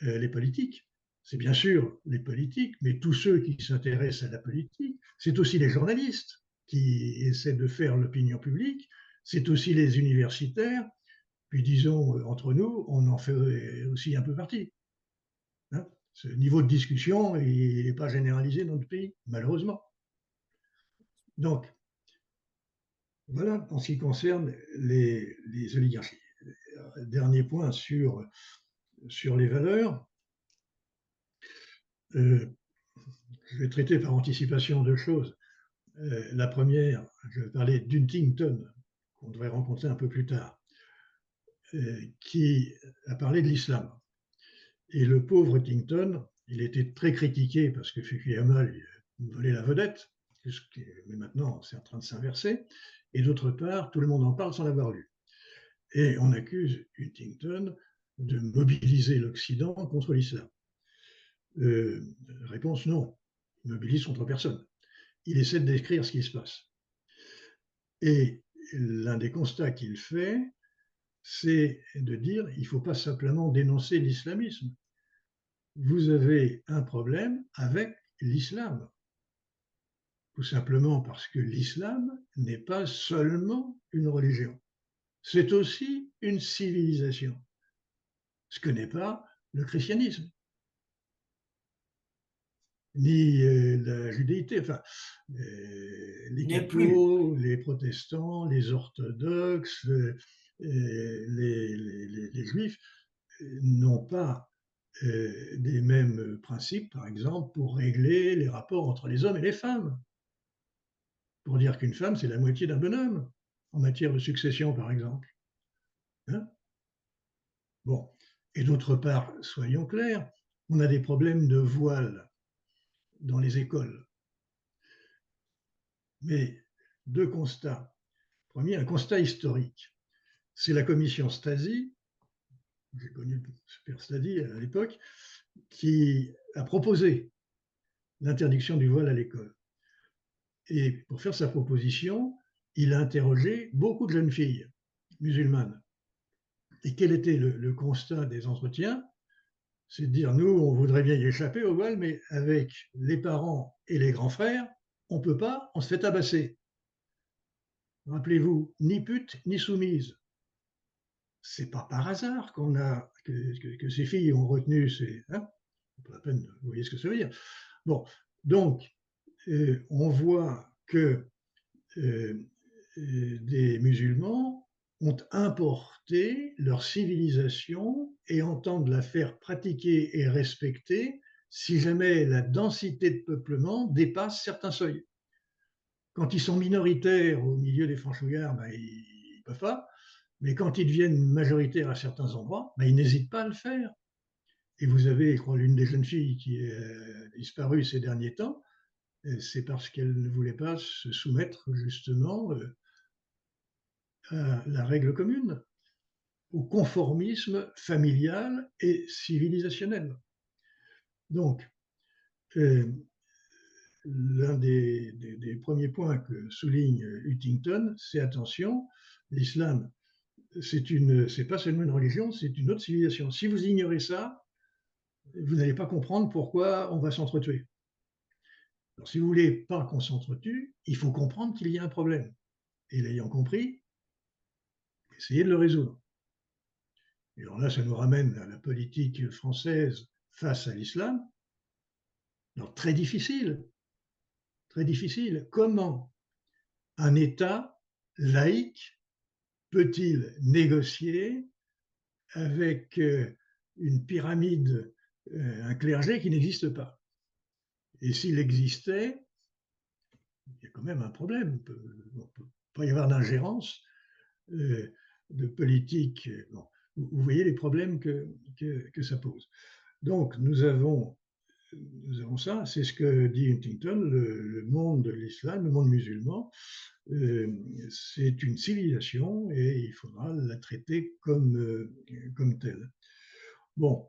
les politiques, c'est bien sûr les politiques, mais tous ceux qui s'intéressent à la politique, c'est aussi les journalistes qui essaient de faire l'opinion publique, c'est aussi les universitaires, puis disons, entre nous, on en fait aussi un peu partie. Hein, ce niveau de discussion, il n'est pas généralisé dans notre pays, malheureusement. Donc, voilà en ce qui concerne les oligarchies. Dernier point sur les valeurs. Je vais traiter par anticipation deux choses. La première, je vais parler d'Huntington, qu'on devrait rencontrer un peu plus tard, qui a parlé de l'islam. Et le pauvre Huntington, il était très critiqué parce que Fukuyama lui volait la vedette, mais maintenant c'est en train de s'inverser. Et d'autre part, tout le monde en parle sans l'avoir lu. Et on accuse Huntington de mobiliser l'Occident contre l'islam. Réponse non, il mobilise contre personne. Il essaie de décrire ce qui se passe. Et l'un des constats qu'il fait, c'est de dire il ne faut pas simplement dénoncer l'islamisme. Vous avez un problème avec l'islam. Tout simplement parce que l'islam n'est pas seulement une religion. C'est aussi une civilisation. Ce que n'est pas le christianisme, ni la judéité. Enfin, les cathos, les protestants, les orthodoxes, les juifs n'ont pas des mêmes principes, par exemple, pour régler les rapports entre les hommes et les femmes. Pour dire qu'une femme, c'est la moitié d'un bonhomme, en matière de succession, par exemple. Hein? Bon. Et d'autre part, soyons clairs, on a des problèmes de voile dans les écoles. Mais deux constats. Premier, un constat historique. C'est la commission Stasi, j'ai connu le super Stasi à l'époque, qui a proposé l'interdiction du voile à l'école. Et pour faire sa proposition, il a interrogé beaucoup de jeunes filles musulmanes. Et quel était le constat des entretiens? C'est de dire, nous, on voudrait bien y échapper au voile, mais avec les parents et les grands frères, on ne peut pas, on se fait tabasser. Rappelez-vous, ni pute, ni soumise. C'est pas par hasard qu'on a que ces filles ont retenu ces... Hein, pas la peine, vous voyez ce que ça veut dire. Bon, donc, on voit que des musulmans ont importé leur civilisation et entendent la faire pratiquer et respecter si jamais la densité de peuplement dépasse certains seuils. Quand ils sont minoritaires au milieu des franchouillards, ben, ils ne peuvent pas. Mais quand ils deviennent majoritaires à certains endroits, ben, ils n'hésitent pas à le faire. Et vous avez, je crois, l'une des jeunes filles qui est disparue ces derniers temps, c'est parce qu'elle ne voulait pas se soumettre justement à la règle commune, au conformisme familial et civilisationnel. Donc, l'un des premiers points que souligne Huntington, c'est attention, l'islam, c'est pas seulement une religion, c'est une autre civilisation. Si vous ignorez ça, vous n'allez pas comprendre pourquoi on va s'entretuer. Alors, si vous voulez pas qu'on s'entretue, il faut comprendre qu'il y a un problème. Et l'ayant compris, essayez de le résoudre. Et alors là, ça nous ramène à la politique française face à l'islam. Alors, très difficile, très difficile. Comment un État laïque peut-il négocier avec une pyramide, un clergé qui n'existe pas? Et s'il existait, il y a quand même un problème. Il ne peut pas y avoir d'ingérence de politique. Bon, vous voyez les problèmes que ça pose. Donc, nous avons ça, c'est ce que dit Huntington, le monde de l'islam, le monde musulman, c'est une civilisation et il faudra la traiter comme telle. Bon,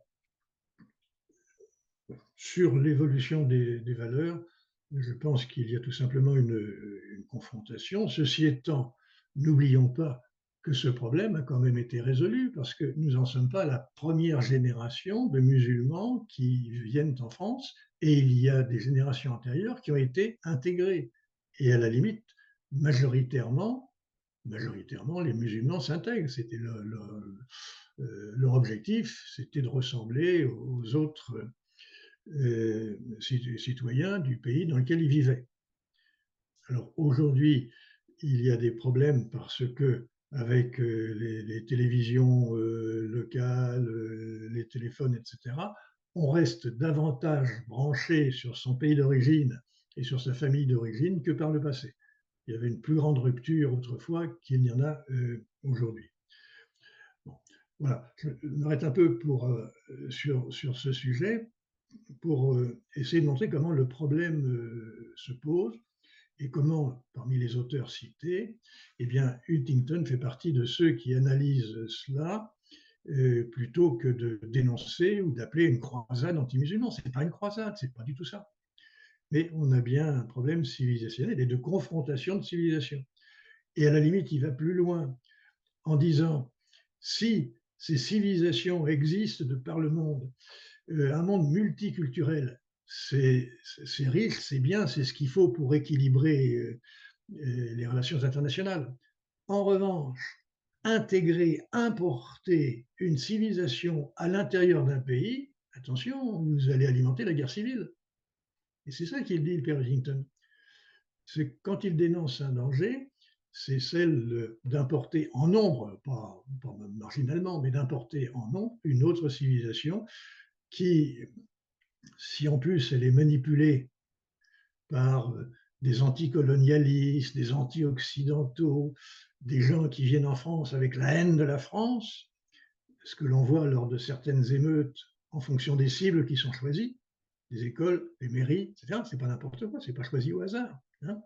sur l'évolution des valeurs, je pense qu'il y a tout simplement une confrontation. Ceci étant, n'oublions pas que ce problème a quand même été résolu parce que nous n'en sommes pas à la première génération de musulmans qui viennent en France et il y a des générations antérieures qui ont été intégrées. Et à la limite, majoritairement, les musulmans s'intègrent. C'était leur objectif, c'était de ressembler aux autres citoyens du pays dans lequel ils vivaient. Alors aujourd'hui, il y a des problèmes parce que avec les télévisions locales, les téléphones, etc., on reste davantage branché sur son pays d'origine et sur sa famille d'origine que par le passé. Il y avait une plus grande rupture autrefois qu'il n'y en a aujourd'hui. Bon, voilà, je m'arrête un peu sur ce sujet pour essayer de montrer comment le problème se pose et comment, parmi les auteurs cités, eh bien, Huntington fait partie de ceux qui analysent cela plutôt que de dénoncer ou d'appeler une croisade anti-musulmane. Ce n'est pas une croisade, ce n'est pas du tout ça. Mais on a bien un problème civilisationnel et de confrontation de civilisation. Et à la limite, il va plus loin en disant, si ces civilisations existent de par le monde, un monde multiculturel, c'est riche, c'est bien, c'est ce qu'il faut pour équilibrer les relations internationales. En revanche, intégrer, importer une civilisation à l'intérieur d'un pays, attention, vous allez alimenter la guerre civile. Et c'est ça qu'il dit, le père Huntington. C'est quand il dénonce un danger, c'est celle d'importer en nombre, pas marginalement, mais d'importer en nombre une autre civilisation qui, si en plus elle est manipulée par des anticolonialistes, des anti-occidentaux, des gens qui viennent en France avec la haine de la France, ce que l'on voit lors de certaines émeutes en fonction des cibles qui sont choisies, les écoles, les mairies, etc. C'est pas n'importe quoi, c'est pas choisi au hasard. Hein.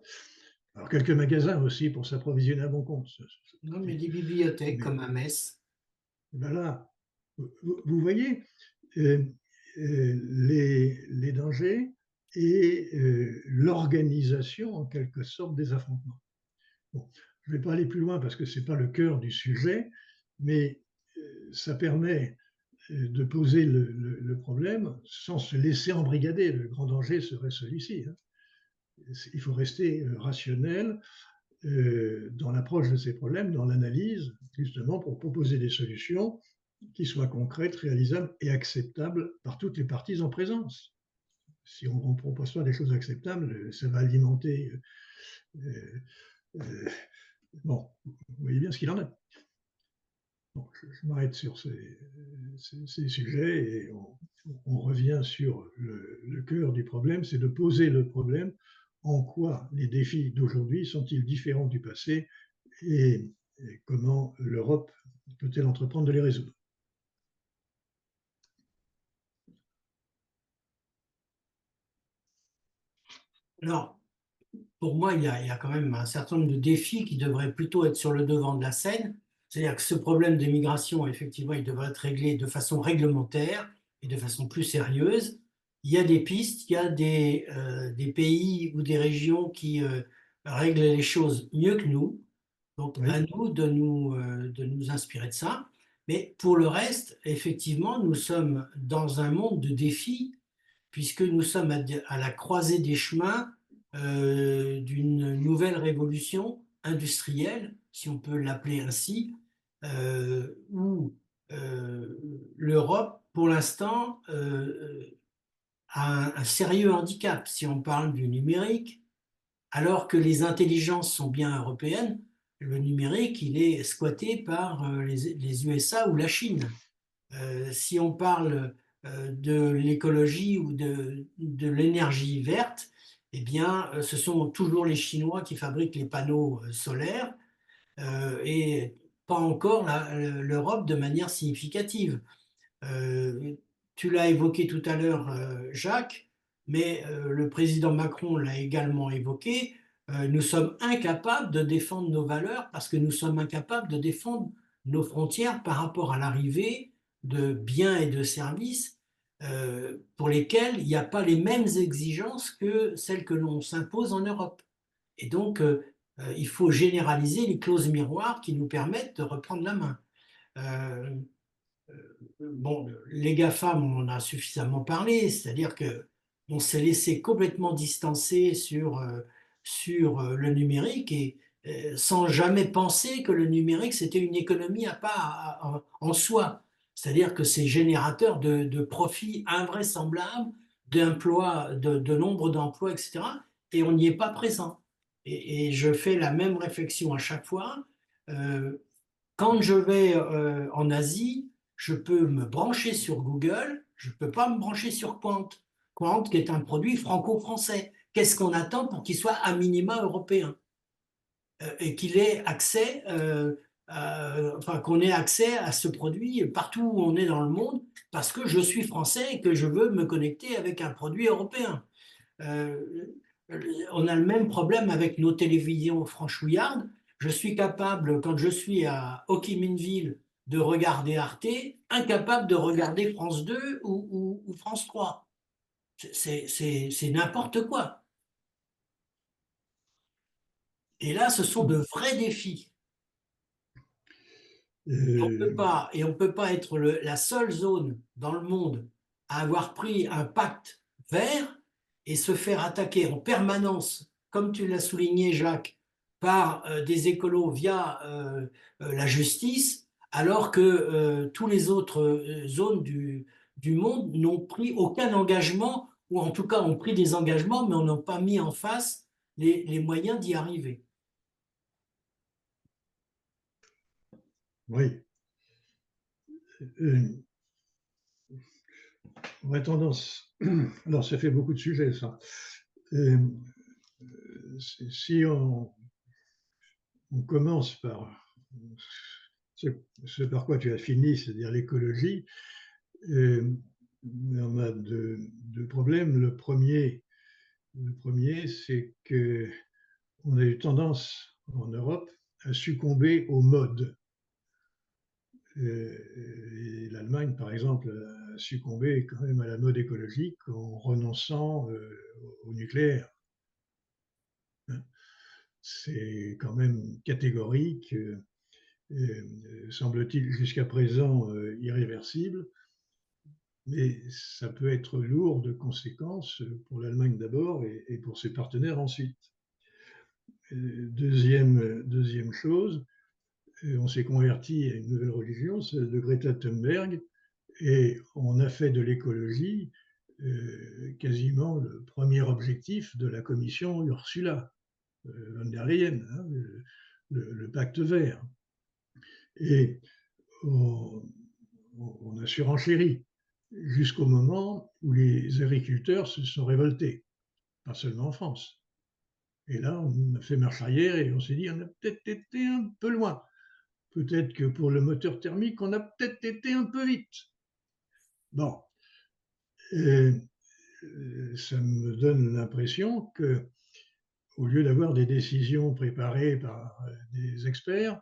Alors quelques magasins aussi pour s'approvisionner à bon compte. Non, mais des bibliothèques comme à Metz. Voilà. Vous voyez les dangers et l'organisation en quelque sorte des affrontements. Bon, je ne vais pas aller plus loin parce que ce n'est pas le cœur du sujet, mais ça permet de poser le problème sans se laisser embrigader. Le grand danger serait celui-ci. Hein. Il faut rester rationnel dans l'approche de ces problèmes, dans l'analyse, justement pour proposer des solutions qui soient concrètes, réalisables et acceptables par toutes les parties en présence. Si on ne propose pas des choses acceptables, ça va alimenter. Bon, vous voyez bien ce qu'il en est. Bon, je m'arrête sur ces sujets et on revient sur le cœur du problème, c'est de poser le problème en quoi les défis d'aujourd'hui sont-ils différents du passé et comment l'Europe peut-elle entreprendre de les résoudre. Alors, pour moi, il y a quand même un certain nombre de défis qui devraient plutôt être sur le devant de la scène. C'est-à-dire que ce problème des migrations, effectivement, il devrait être réglé de façon réglementaire et de façon plus sérieuse. Il y a des pistes, il y a des pays ou des régions qui règlent les choses mieux que nous. Donc, Oui, à nous de nous inspirer de ça. Mais pour le reste, effectivement, nous sommes dans un monde de défis puisque nous sommes à la croisée des chemins d'une nouvelle révolution industrielle, si on peut l'appeler ainsi, où l'Europe, pour l'instant, a un sérieux handicap si on parle du numérique, alors que les intelligences sont bien européennes. Le numérique, il est squatté par les USA ou la Chine. Si on parle de l'écologie ou de l'énergie verte, eh bien, ce sont toujours les Chinois qui fabriquent les panneaux solaires et pas encore l'Europe de manière significative. Euh, Tu l'as évoqué tout à l'heure, Jacques, mais le président Macron l'a également évoqué. Nous sommes incapables de défendre nos valeurs parce que nous sommes incapables de défendre nos frontières par rapport à l'arrivée de biens et de services pour lesquels il n'y a pas les mêmes exigences que celles que l'on s'impose en Europe. Et donc, il faut généraliser les clauses miroirs qui nous permettent de reprendre la main. Euh, bon, les GAFAM, on en a suffisamment parlé, c'est-à-dire que on s'est laissé complètement distancer sur le numérique et sans jamais penser que le numérique, c'était une économie à part en soi. C'est-à-dire que c'est générateur de profits invraisemblables, d'emplois, de nombre d'emplois, etc. Et on n'y est pas présent. Et je fais la même réflexion à chaque fois. Euh, Quand je vais en Asie, je peux me brancher sur Google, je ne peux pas me brancher sur Quant. Quant, qui est un produit franco-français. Qu'est-ce qu'on attend pour qu'il soit à minima européen et qu'il ait accès, enfin qu'on ait accès à ce produit partout où on est dans le monde, parce que je suis français et que je veux me connecter avec un produit européen. Euh, on a le même problème avec nos télévisions franchouillardes. Je suis capable, quand je suis à Ho Chi Minh Ville, de regarder Arte, incapable de regarder France 2 ou France 3. C'est n'importe quoi. Et là, ce sont de vrais défis. euh, Et on peut pas être la seule zone dans le monde à avoir pris un pacte vert et se faire attaquer en permanence, comme tu l'as souligné, Jacques, par des écolos via la justice, alors que tous les autres zones du monde n'ont pris aucun engagement, ou en tout cas ont pris des engagements, mais on n'a pas mis en face les moyens d'y arriver. oui. Euh, on aurait tendance. Alors, ça fait beaucoup de sujets, ça. Euh, si on commence par ce par quoi tu as fini, c'est-à-dire l'écologie, on a deux problèmes. Le premier, c'est qu'on a eu tendance en Europe à succomber aux modes. Et l'Allemagne, par exemple, a succombé quand même à la mode écologique en renonçant au nucléaire. C'est quand même catégorique, semble-t-il jusqu'à présent irréversible, mais ça peut être lourd de conséquences pour l'Allemagne d'abord et pour ses partenaires ensuite. Deuxième chose, on s'est converti à une nouvelle religion, celle de Greta Thunberg, et on a fait de l'écologie quasiment le premier objectif de la commission Ursula von der Leyen, hein, le pacte vert. Et on a surenchéri jusqu'au moment où les agriculteurs se sont révoltés, pas seulement en France. Et là, on a fait marche arrière et on s'est dit, on a peut-être été un peu loin. Peut-être que pour le moteur thermique, on a peut-être été un peu vite. Bon, et ça me donne l'impression que, au lieu d'avoir des décisions préparées par des experts,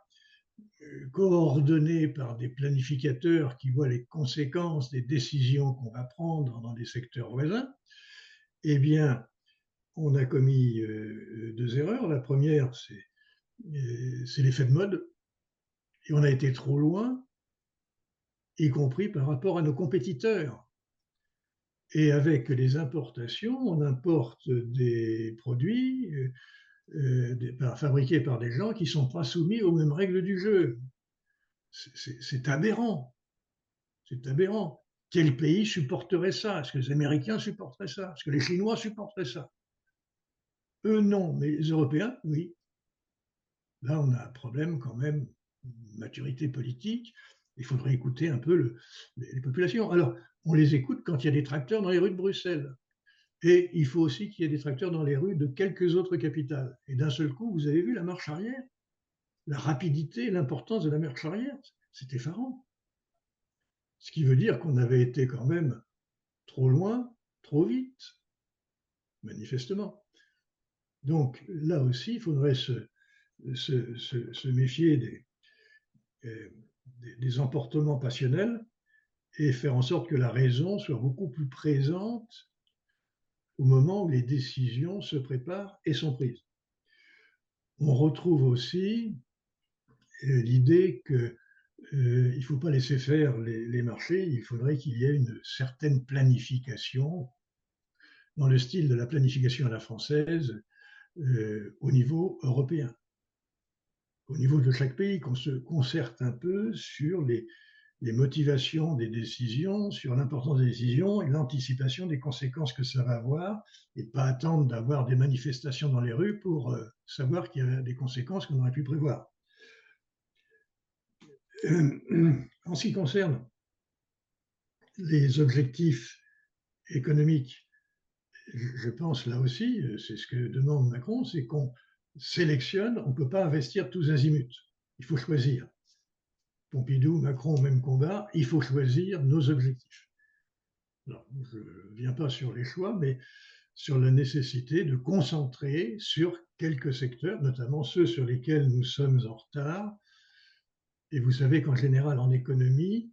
coordonnées par des planificateurs qui voient les conséquences des décisions qu'on va prendre dans des secteurs voisins, eh bien, on a commis deux erreurs. La première, c'est l'effet de mode, et on a été trop loin, y compris par rapport à nos compétiteurs. Et avec les importations, on importe des produits fabriqués par des gens qui ne sont pas soumis aux mêmes règles du jeu. C'est aberrant. C'est aberrant. Quel pays supporterait ça? Est-ce que les Américains supporteraient ça? Est-ce que les Chinois supporteraient ça? Eux, non, mais les Européens, oui. Là, on a un problème quand même, une maturité politique. Il faudrait écouter un peu les populations. Alors, on les écoute quand il y a des tracteurs dans les rues de Bruxelles. Et il faut aussi qu'il y ait des tracteurs dans les rues de quelques autres capitales. Et d'un seul coup, vous avez vu la marche arrière? La rapidité, l'importance de la marche arrière, c'est effarant. Ce qui veut dire qu'on avait été quand même trop loin, trop vite, manifestement. Donc là aussi, il faudrait se méfier des emportements passionnels et faire en sorte que la raison soit beaucoup plus présente au moment où les décisions se préparent et sont prises. On retrouve aussi l'idée qu'il ne faut pas laisser faire les marchés, il faudrait qu'il y ait une certaine planification dans le style de la planification à la française au niveau européen, au niveau de chaque pays, qu'on se concerte un peu sur les motivations des décisions, sur l'importance des décisions et l'anticipation des conséquences que ça va avoir, et pas attendre d'avoir des manifestations dans les rues pour savoir qu'il y a des conséquences qu'on aurait pu prévoir. En ce qui concerne les objectifs économiques, je pense là aussi, c'est ce que demande Macron, c'est qu'on sélectionne, on ne peut pas investir tous azimuts. Il faut choisir. Pompidou, Macron, même combat, il faut choisir nos objectifs. Alors, je ne viens pas sur les choix, mais sur la nécessité de concentrer sur quelques secteurs, notamment ceux sur lesquels nous sommes en retard. Et vous savez qu'en général, en économie,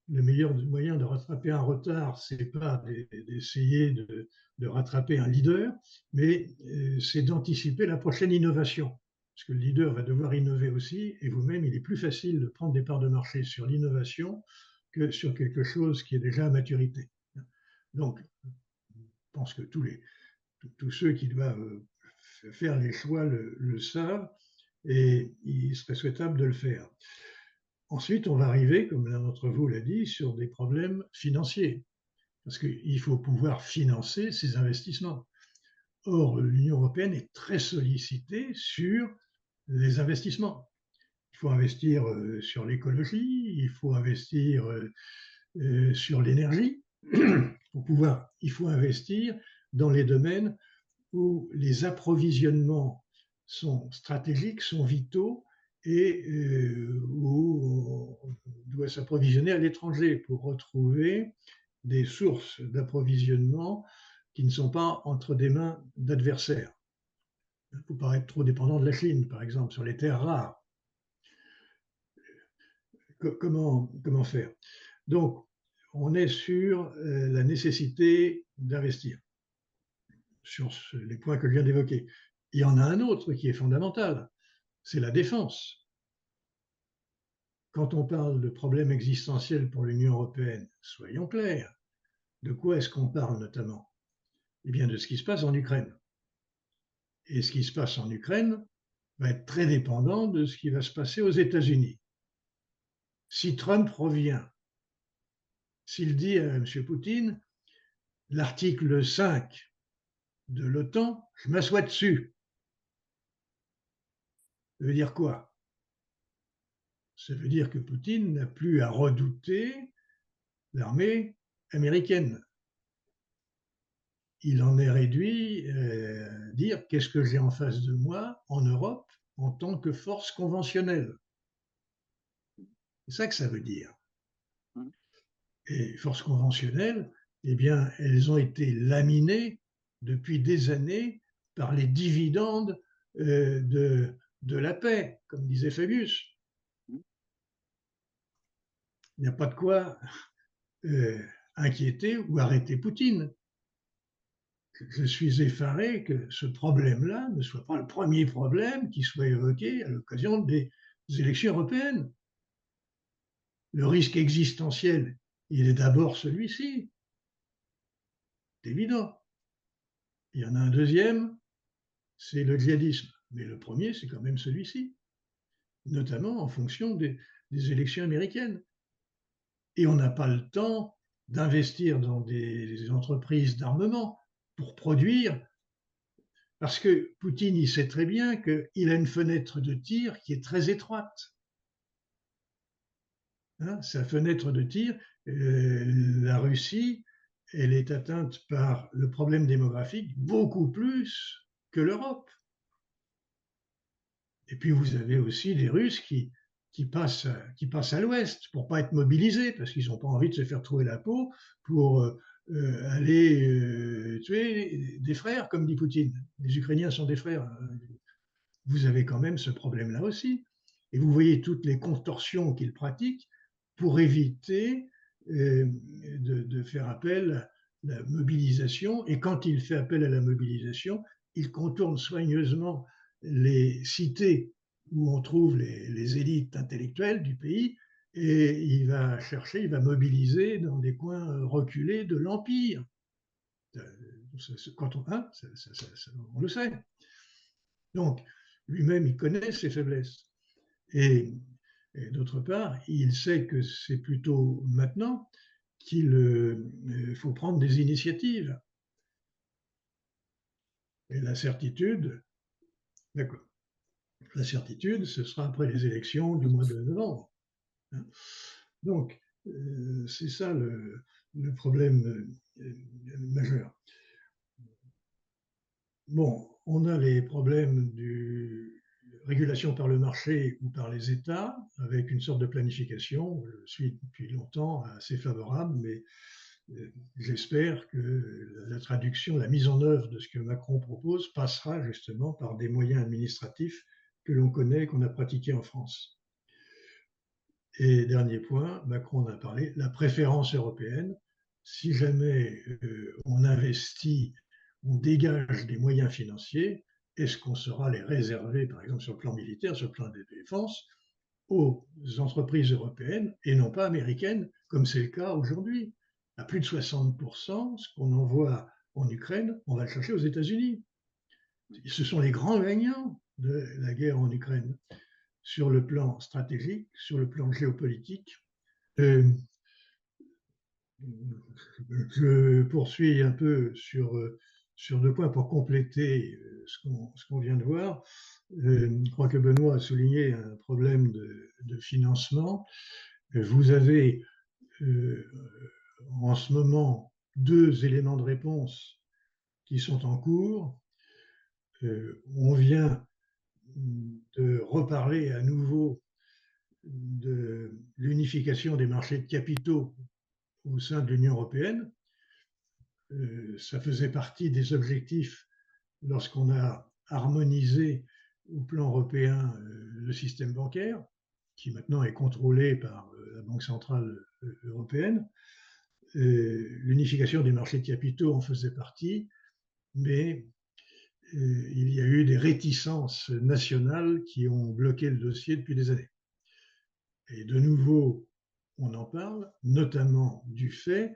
le meilleur moyen de rattraper un retard, ce n'est pas d'essayer de rattraper un leader, mais c'est d'anticiper la prochaine innovation. Parce que le leader va devoir innover aussi, et vous-même, il est plus facile de prendre des parts de marché sur l'innovation que sur quelque chose qui est déjà à maturité. Donc, je pense que tous ceux qui doivent faire les choix le savent, et il serait souhaitable de le faire. Ensuite, on va arriver, comme l'un d'entre vous l'a dit, sur des problèmes financiers, parce qu'il faut pouvoir financer ces investissements. Or, l'Union européenne est très sollicitée sur les investissements. Il faut investir sur l'écologie, il faut investir sur l'énergie. Il faut investir dans les domaines où les approvisionnements sont stratégiques, sont vitaux, et où on doit s'approvisionner à l'étranger pour retrouver des sources d'approvisionnement qui ne sont pas entre des mains d'adversaires. Il ne faut pas être trop dépendant de la Chine, par exemple, sur les terres rares. Comment faire? Donc, on est sur la nécessité d'investir sur les points que je viens d'évoquer. Il y en a un autre qui est fondamental, c'est la défense. Quand on parle de problèmes existentiels pour l'Union européenne, soyons clairs, de quoi est-ce qu'on parle notamment? Eh bien, de ce qui se passe en Ukraine. Et ce qui se passe en Ukraine va être très dépendant de ce qui va se passer aux États-Unis. Si Trump revient, s'il dit à M. Poutine, l'article 5 de l'OTAN, je m'assois dessus, ça veut dire quoi? Ça veut dire que Poutine n'a plus à redouter l'armée américaine. il en est réduit dire qu'est-ce que j'ai en face de moi en Europe en tant que force conventionnelle. C'est ça que ça veut dire. Et forces conventionnelles, eh bien, elles ont été laminées depuis des années par les dividendes de la paix, comme disait Fabius. Il n'y a pas de quoi inquiéter ou arrêter Poutine. Je suis effaré que ce problème-là ne soit pas le premier problème qui soit évoqué à l'occasion des élections européennes. Le risque existentiel, il est d'abord celui-ci. C'est évident. Il y en a un deuxième, c'est le djihadisme. Mais le premier, c'est quand même celui-ci, notamment en fonction des élections américaines. Et on n'a pas le temps d'investir dans des entreprises d'armement pour produire, parce que Poutine, il sait très bien qu'il a une fenêtre de tir qui est très étroite. Hein, sa fenêtre de tir, la Russie, elle est atteinte par le problème démographique beaucoup plus que l'Europe. Et puis vous avez aussi les Russes qui passent à l'ouest pour ne pas être mobilisés, parce qu'ils n'ont pas envie de se faire trouer la peau pour aller tuer des frères, comme dit Poutine. Les Ukrainiens sont des frères. Vous avez quand même ce problème-là aussi. Et vous voyez toutes les contorsions qu'il pratique pour éviter de faire appel à la mobilisation. Et quand il fait appel à la mobilisation, il contourne soigneusement les cités où on trouve les élites intellectuelles du pays, et il va chercher, il va mobiliser dans des coins reculés de l'Empire. Quand on le sait. Donc, lui-même, il connaît ses faiblesses. Et d'autre part, il sait que c'est plutôt maintenant qu'il faut prendre des initiatives. Et la certitude, d'accord. La certitude, ce sera après les élections du mois de novembre. Donc, c'est ça le problème majeur. Bon, on a les problèmes de régulation par le marché ou par les États, avec une sorte de planification. Je suis depuis longtemps assez favorable, mais j'espère que la traduction, la mise en œuvre de ce que Macron propose passera justement par des moyens administratifs que l'on connaît, qu'on a pratiqués en France. Et dernier point, Macron en a parlé, la préférence européenne. Si jamais on investit, on dégage des moyens financiers, est-ce qu'on saura les réserver, par exemple sur le plan militaire, sur le plan de défense, aux entreprises européennes et non pas américaines, comme c'est le cas aujourd'hui? À plus de 60%, ce qu'on envoie en Ukraine, on va le chercher aux États-Unis. Ce sont les grands gagnants de la guerre en Ukraine, sur le plan stratégique, sur le plan géopolitique. Je poursuis un peu sur deux points pour compléter ce qu'on vient de voir. Je crois que Benoît a souligné un problème de financement. Vous avez en ce moment 2 éléments de réponse qui sont en cours. On vient de reparler à nouveau de l'unification des marchés de capitaux au sein de l'Union européenne. Ça faisait partie des objectifs lorsqu'on a harmonisé au plan européen le système bancaire, qui maintenant est contrôlé par la Banque centrale européenne. L'unification des marchés de capitaux en faisait partie, mais il y a eu des réticences nationales qui ont bloqué le dossier depuis des années. Et de nouveau, on en parle, notamment du fait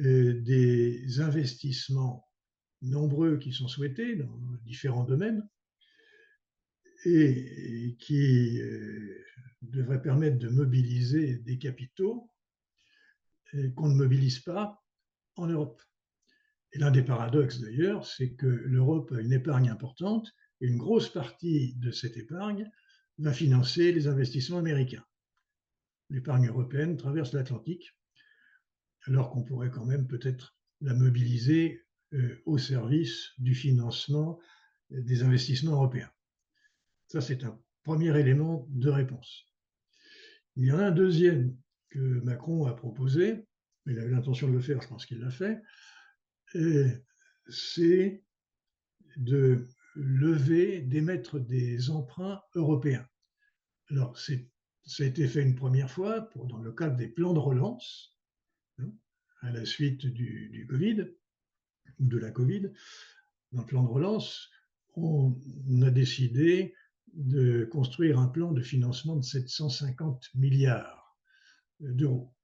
des investissements nombreux qui sont souhaités dans différents domaines et qui devraient permettre de mobiliser des capitaux qu'on ne mobilise pas en Europe. Et l'un des paradoxes d'ailleurs, c'est que l'Europe a une épargne importante et une grosse partie de cette épargne va financer les investissements américains. L'épargne européenne traverse l'Atlantique, alors qu'on pourrait quand même peut-être la mobiliser au service du financement des investissements européens. Ça, c'est un premier élément de réponse. Il y en a un deuxième que Macron a proposé, mais il avait l'intention de le faire, je pense qu'il l'a fait, c'est de lever, d'émettre des emprunts européens. Alors, ça a été fait une première fois dans le cadre des plans de relance, à la suite du Covid, ou de la Covid. Dans le plan de relance, on a décidé de construire un plan de financement de 750 milliards d'euros,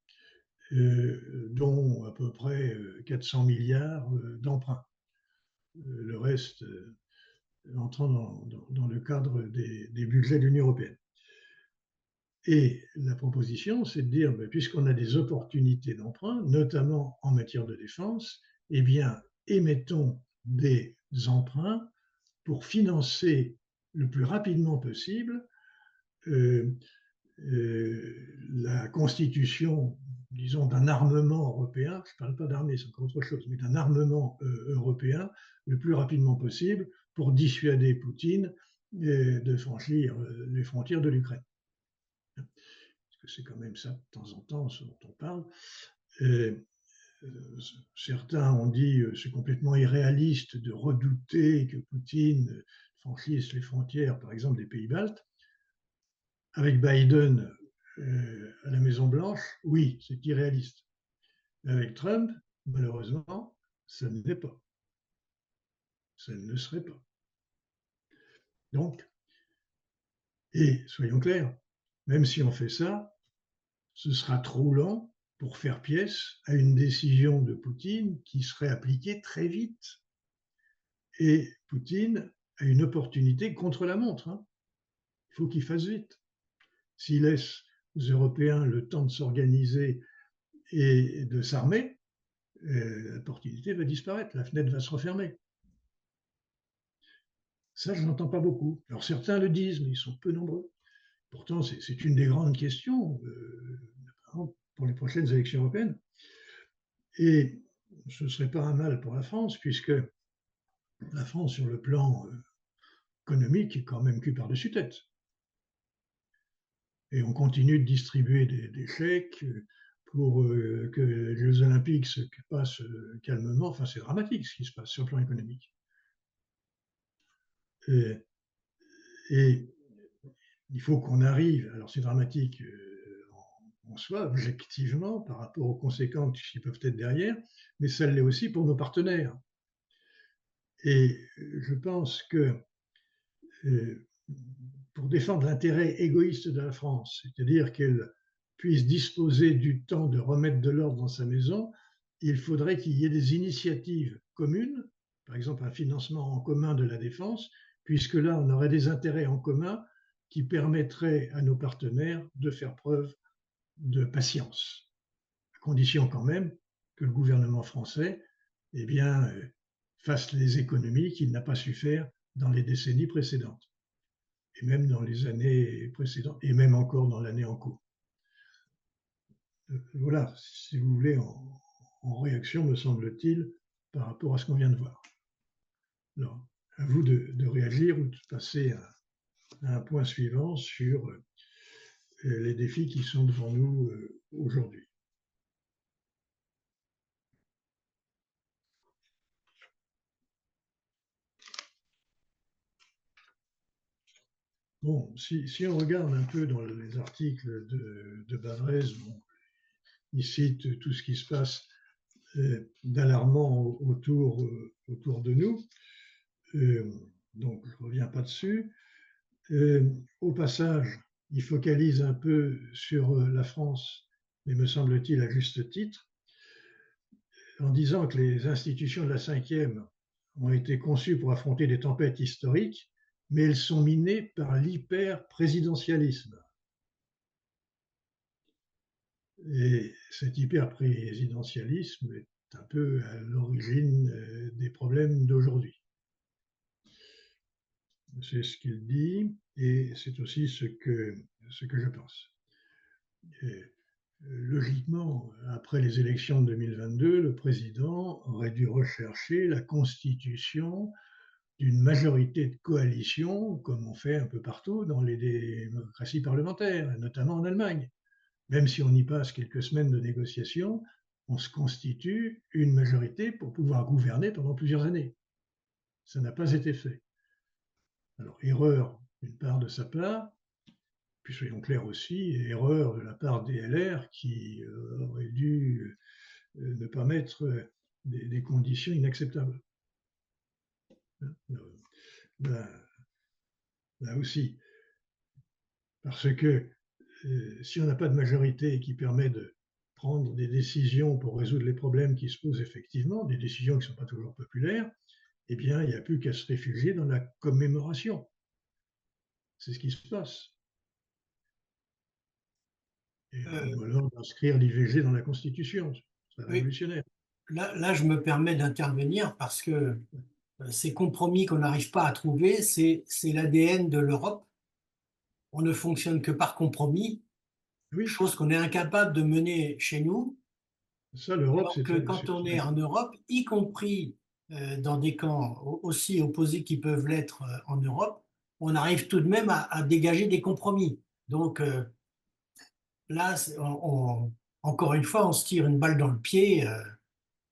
dont à peu près 400 milliards d'emprunts. Le reste entrant dans le cadre des budgets de l'Union européenne. Et la proposition, c'est de dire, puisqu'on a des opportunités d'emprunt, notamment en matière de défense, eh bien, émettons des emprunts pour financer le plus rapidement possible la constitution, disons, d'un armement européen, je ne parle pas d'armée, c'est encore autre chose, mais d'un armement européen le plus rapidement possible pour dissuader Poutine de franchir les frontières de l'Ukraine. Parce que c'est quand même ça, de temps en temps, ce dont on parle. Certains ont dit que c'est complètement irréaliste de redouter que Poutine franchisse les frontières, par exemple, des pays baltes. Avec Biden à la Maison-Blanche, oui, c'est irréaliste. Mais avec Trump, malheureusement, ça ne l'est pas. Ça ne le serait pas. Donc, et soyons clairs, même si on fait ça, ce sera trop lent pour faire pièce à une décision de Poutine qui serait appliquée très vite. Et Poutine a une opportunité contre la montre. Il faut qu'il fasse vite. S'il laisse aux Européens le temps de s'organiser et de s'armer, l'opportunité va disparaître, la fenêtre va se refermer. Ça, je n'entends pas beaucoup. Alors certains le disent, mais ils sont peu nombreux. Pourtant, c'est une des grandes questions pour les prochaines élections européennes. Et ce ne serait pas un mal pour la France, puisque la France, sur le plan économique, est quand même cul par-dessus tête. Et on continue de distribuer des chèques pour que les Jeux Olympiques se passent calmement. Enfin, c'est dramatique ce qui se passe sur le plan économique. Et il faut qu'on arrive, alors c'est dramatique en soi, objectivement, par rapport aux conséquences qui peuvent être derrière, mais ça l'est aussi pour nos partenaires. Et je pense que pour défendre l'intérêt égoïste de la France, c'est-à-dire qu'elle puisse disposer du temps de remettre de l'ordre dans sa maison, il faudrait qu'il y ait des initiatives communes, par exemple un financement en commun de la défense, puisque là, on aurait des intérêts en commun qui permettraient à nos partenaires de faire preuve de patience, à condition quand même que le gouvernement français fasse les économies qu'il n'a pas su faire dans les décennies précédentes, et même dans les années précédentes, et même encore dans l'année en cours. Voilà, si vous voulez, en réaction, me semble-t-il, par rapport à ce qu'on vient de voir. Alors, à vous de réagir ou de passer à un point suivant sur les défis qui sont devant nous aujourd'hui. Bon, si on regarde un peu dans les articles de Badrez, bon, il cite tout ce qui se passe d'alarmant autour de nous, donc je ne reviens pas dessus. Au passage, il focalise un peu sur la France, mais me semble-t-il à juste titre, en disant que les institutions de la 5e ont été conçues pour affronter des tempêtes historiques, mais elles sont minées par l'hyper-présidentialisme. Et cet hyper-présidentialisme est un peu à l'origine des problèmes d'aujourd'hui. C'est ce qu'il dit et c'est aussi ce que je pense. Et logiquement, après les élections de 2022, le président aurait dû rechercher la constitution d'une majorité de coalition, comme on fait un peu partout dans les démocraties parlementaires, notamment en Allemagne. Même si on y passe quelques semaines de négociations, on se constitue une majorité pour pouvoir gouverner pendant plusieurs années. Ça n'a pas été fait. Alors, erreur d'une part de sa part, puis soyons clairs aussi, erreur de la part des LR qui aurait dû ne pas mettre des conditions inacceptables. Là, là aussi, parce que si on n'a pas de majorité qui permet de prendre des décisions pour résoudre les problèmes qui se posent effectivement, des décisions qui ne sont pas toujours populaires, eh bien, il n'y a plus qu'à se réfugier dans la commémoration. C'est ce qui se passe. Ou alors d'inscrire l'IVG dans la Constitution. C'est révolutionnaire. Là, je me permets d'intervenir parce que ces compromis qu'on n'arrive pas à trouver, c'est l'ADN de l'Europe. On ne fonctionne que par compromis, Oui. Chose qu'on est incapable de mener chez nous. Ça, l'Europe, alors que quand on est en Europe, y compris dans des camps aussi opposés qui peuvent l'être en Europe, on arrive tout de même à dégager des compromis. Donc là, encore une fois, on se tire une balle dans le pied.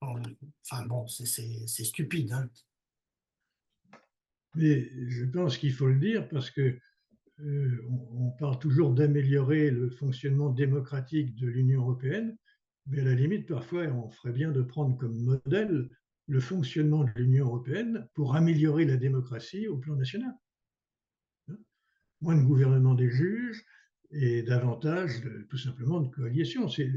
Enfin bon, c'est stupide. Hein. Mais je pense qu'il faut le dire parce que on parle toujours d'améliorer le fonctionnement démocratique de l'Union européenne, mais à la limite, parfois, on ferait bien de prendre comme modèle le fonctionnement de l'Union européenne pour améliorer la démocratie au plan national. Moins de gouvernement des juges et davantage, tout simplement, de coalition. C'est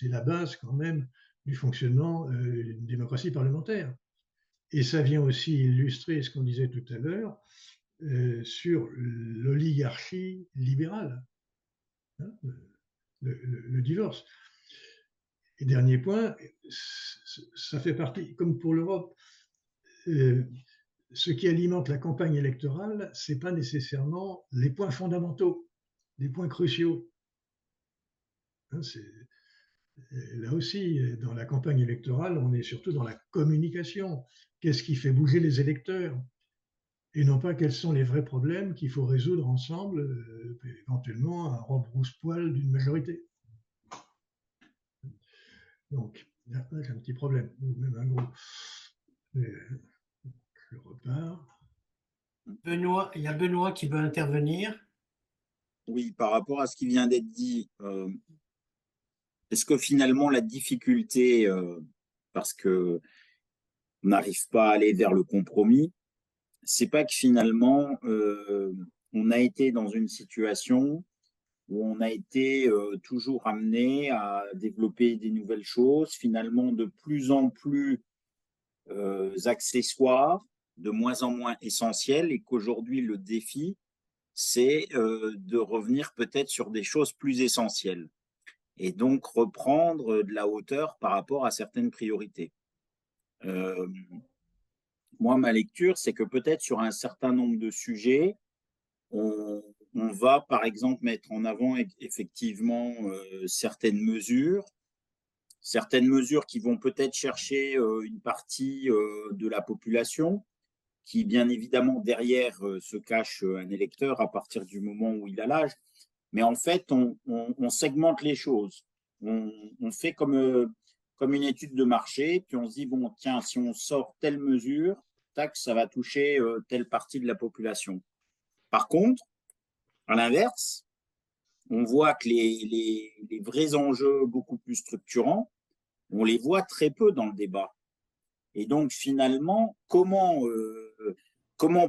la base quand même du fonctionnement d'une démocratie parlementaire. Et ça vient aussi illustrer ce qu'on disait tout à l'heure sur l'oligarchie libérale, hein, le divorce. Et dernier point, ça fait partie, comme pour l'Europe, ce qui alimente la campagne électorale, ce n'est pas nécessairement les points fondamentaux, les points cruciaux. Hein, là aussi, dans la campagne électorale, on est surtout dans la communication. Qu'est-ce qui fait bouger les électeurs? Et non pas quels sont les vrais problèmes qu'il faut résoudre ensemble, éventuellement un rebrousse-poil d'une majorité. Donc, là, j'ai un petit problème, ou même un gros. Je repars. Benoît, il y a Benoît qui veut intervenir. Oui, par rapport à ce qui vient d'être dit, est-ce que finalement la difficulté, parce que on n'arrive pas à aller vers le compromis, c'est pas que finalement on a été dans une situation où on a été toujours amené à développer des nouvelles choses, finalement de plus en plus accessoires, de moins en moins essentielles, et qu'aujourd'hui le défi, c'est de revenir peut-être sur des choses plus essentielles et donc reprendre de la hauteur par rapport à certaines priorités. Moi, ma lecture, c'est que peut-être sur un certain nombre de sujets, on va par exemple mettre en avant effectivement certaines mesures qui vont peut-être chercher une partie de la population, qui bien évidemment derrière se cache un électeur à partir du moment où il a l'âge. Mais en fait, on segmente les choses. On fait comme une étude de marché, puis on se dit, bon, tiens, si on sort telle mesure, tac, ça va toucher telle partie de la population. Par contre, à l'inverse, on voit que les vrais enjeux beaucoup plus structurants, on les voit très peu dans le débat. Et donc, finalement, comment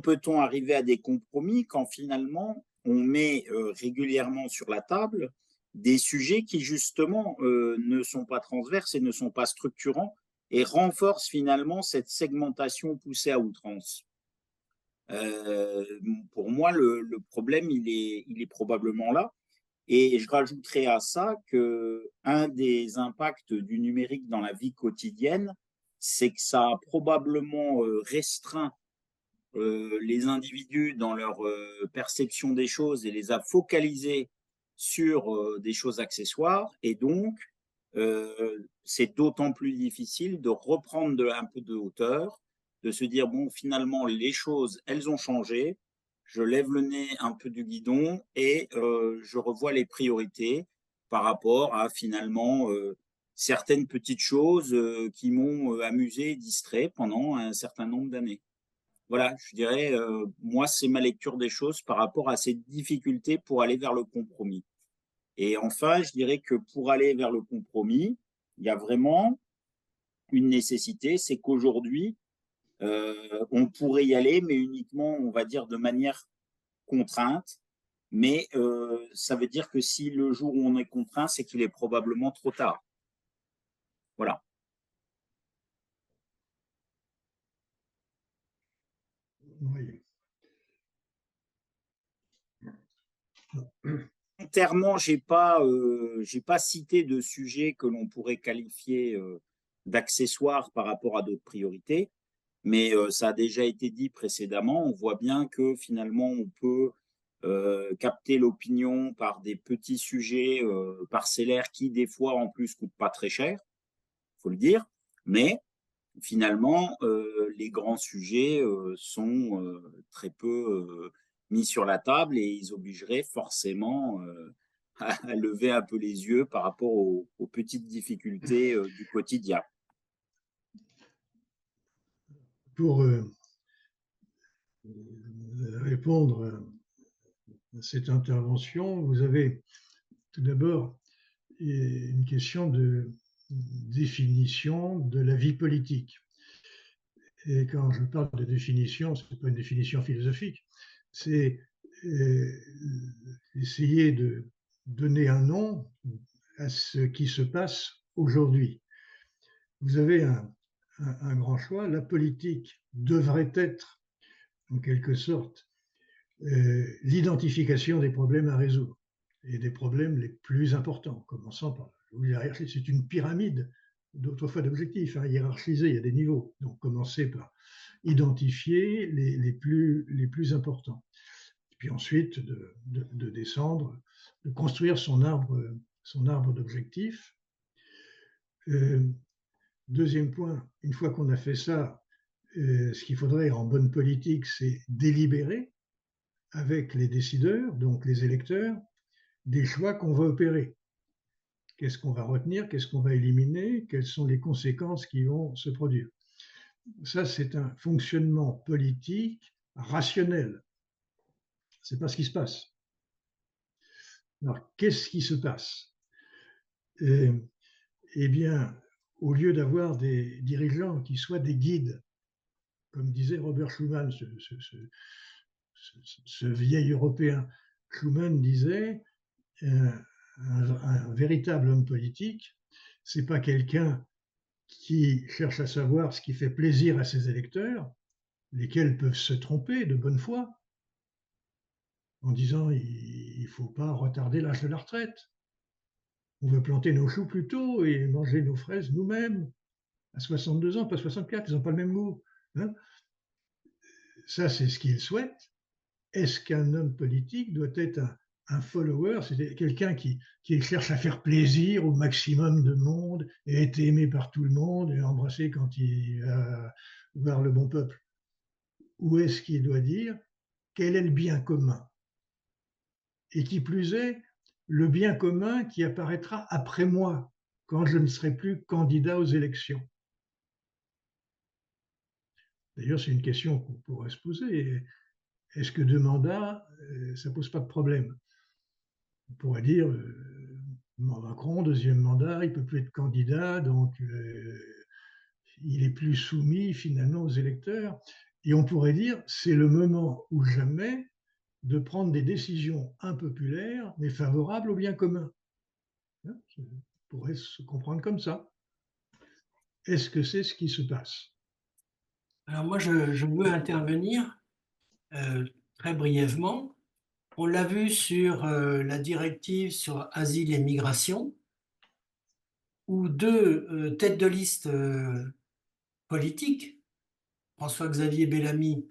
peut-on arriver à des compromis quand finalement, on met régulièrement sur la table des sujets qui, justement, ne sont pas transverses et ne sont pas structurants et renforcent finalement cette segmentation poussée à outrance. Pour moi, le problème, il est probablement là. Et je rajouterais à ça qu'un des impacts du numérique dans la vie quotidienne, c'est que ça a probablement restreint les individus dans leur perception des choses et les a focalisés sur des choses accessoires, et donc c'est d'autant plus difficile de reprendre un peu de hauteur, de se dire, bon, finalement, les choses, elles ont changé, je lève le nez un peu du guidon et je revois les priorités par rapport à finalement certaines petites choses qui m'ont amusé et distrait pendant un certain nombre d'années. Voilà, je dirais, moi, c'est ma lecture des choses par rapport à ces difficultés pour aller vers le compromis. Et enfin, je dirais que pour aller vers le compromis, il y a vraiment une nécessité, c'est qu'aujourd'hui, on pourrait y aller, mais uniquement, on va dire, de manière contrainte. Mais ça veut dire que si le jour où on est contraint, c'est qu'il est probablement trop tard. Voilà. Oui. Volontairement, j'ai pas cité de sujet que l'on pourrait qualifier d'accessoire par rapport à d'autres priorités, mais ça a déjà été dit précédemment. On voit bien que finalement, on peut capter l'opinion par des petits sujets parcellaires qui, des fois, en plus, coûtent pas très cher, faut le dire, mais finalement, les grands sujets sont très peu mis sur la table, et ils obligeraient forcément à lever un peu les yeux par rapport aux petites difficultés du quotidien. Pour répondre à cette intervention, vous avez tout d'abord une question de définition de la vie politique. Et quand je parle de définition, ce n'est pas une définition philosophique, c'est essayer de donner un nom à ce qui se passe aujourd'hui. Vous avez un grand choix. La politique devrait être, en quelque sorte, l'identification des problèmes à résoudre et des problèmes les plus importants, commençant par c'est une pyramide d'autrefois d'objectifs, hiérarchisés, il y a des niveaux. Donc, commencer par identifier les plus importants. Et puis ensuite, de descendre, de construire son arbre d'objectifs. Deuxième point, une fois qu'on a fait ça, ce qu'il faudrait en bonne politique, c'est délibérer avec les décideurs, donc les électeurs, des choix qu'on va opérer. Qu'est-ce qu'on va retenir, qu'est-ce qu'on va éliminer, quelles sont les conséquences qui vont se produire. Ça, c'est un fonctionnement politique rationnel. C'est pas ce qui se passe. Alors, qu'est-ce qui se passe? Eh bien, au lieu d'avoir des dirigeants qui soient des guides, comme disait Robert Schuman, ce vieil Européen, Schuman disait un véritable homme politique, c'est pas quelqu'un qui cherche à savoir ce qui fait plaisir à ses électeurs, lesquels peuvent se tromper de bonne foi, en disant il ne faut pas retarder l'âge de la retraite. On veut planter nos choux plus tôt et manger nos fraises nous-mêmes à 62 ans, pas 64, ils n'ont pas le même goût. Hein, ça, c'est ce qu'ils souhaitent. Est-ce qu'un homme politique doit être un follower, c'est quelqu'un qui cherche à faire plaisir au maximum de monde et être aimé par tout le monde et embrassé quand il va voir le bon peuple? Ou est-ce qu'il doit dire quel est le bien commun? Et qui plus est, le bien commun qui apparaîtra après moi, quand je ne serai plus candidat aux élections. D'ailleurs, c'est une question qu'on pourrait se poser. Est-ce que 2 mandats, ça ne pose pas de problème? On pourrait dire, Macron, 2e mandat, il ne peut plus être candidat, donc il est plus soumis finalement aux électeurs. Et on pourrait dire, c'est le moment ou jamais de prendre des décisions impopulaires, mais favorables au bien commun. Ça pourrait se comprendre comme ça. Est-ce que c'est ce qui se passe? Alors moi, je veux intervenir très brièvement. On l'a vu sur la directive sur asile et migration, où 2 têtes de liste politiques, François-Xavier Bellamy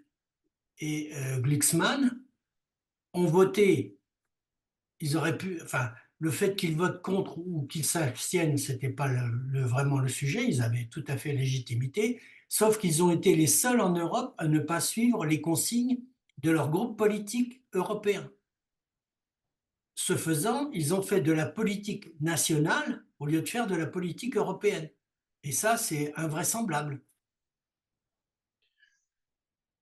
et Glucksmann, ont voté ils auraient pu, enfin, le fait qu'ils votent contre ou qu'ils s'abstiennent, c'était pas vraiment le sujet, ils avaient tout à fait légitimité, sauf qu'ils ont été les seuls en Europe à ne pas suivre les consignes de leur groupe politique européen. Ce faisant, ils ont fait de la politique nationale au lieu de faire de la politique européenne. Et ça, c'est invraisemblable.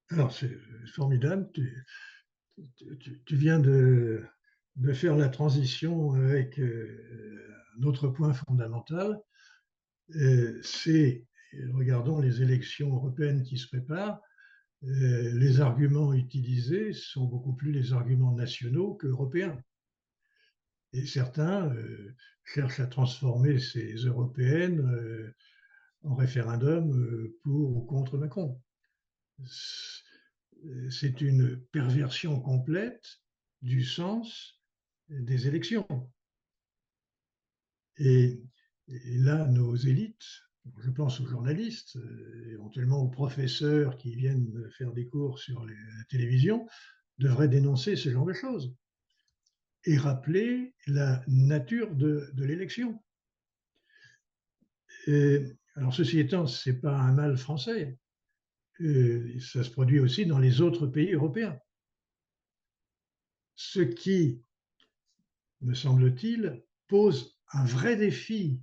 Alors, c'est formidable. Tu viens de faire la transition avec un autre point fondamental. C'est, regardons les élections européennes qui se préparent, les arguments utilisés sont beaucoup plus les arguments nationaux qu'européens. Et certains cherchent à transformer ces européennes en référendum pour ou contre Macron. C'est une perversion complète du sens des élections. Et là, nos élites, je pense aux journalistes, éventuellement aux professeurs qui viennent faire des cours sur la télévision, devraient dénoncer ce genre de choses et rappeler la nature de l'élection. Alors, ceci étant, ce n'est pas un mal français. Ça se produit aussi dans les autres pays européens. Ce qui, me semble-t-il, pose un vrai défi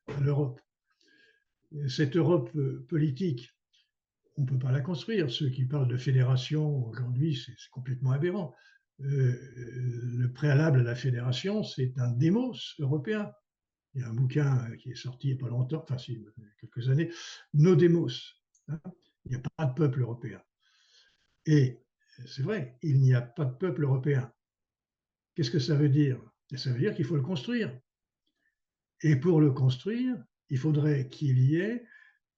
à l'Europe. Cette Europe politique, on ne peut pas la construire. Ceux qui parlent de fédération aujourd'hui, c'est complètement aberrant. Le préalable à la fédération, c'est un démos européen. Il y a un bouquin qui est sorti il n'y a pas longtemps, enfin si, quelques années, Nos démos. Hein, il n'y a pas de peuple européen. Et c'est vrai, il n'y a pas de peuple européen. Qu'est-ce que ça veut dire? Ça veut dire qu'il faut le construire. Et pour le construire, il faudrait qu'il y ait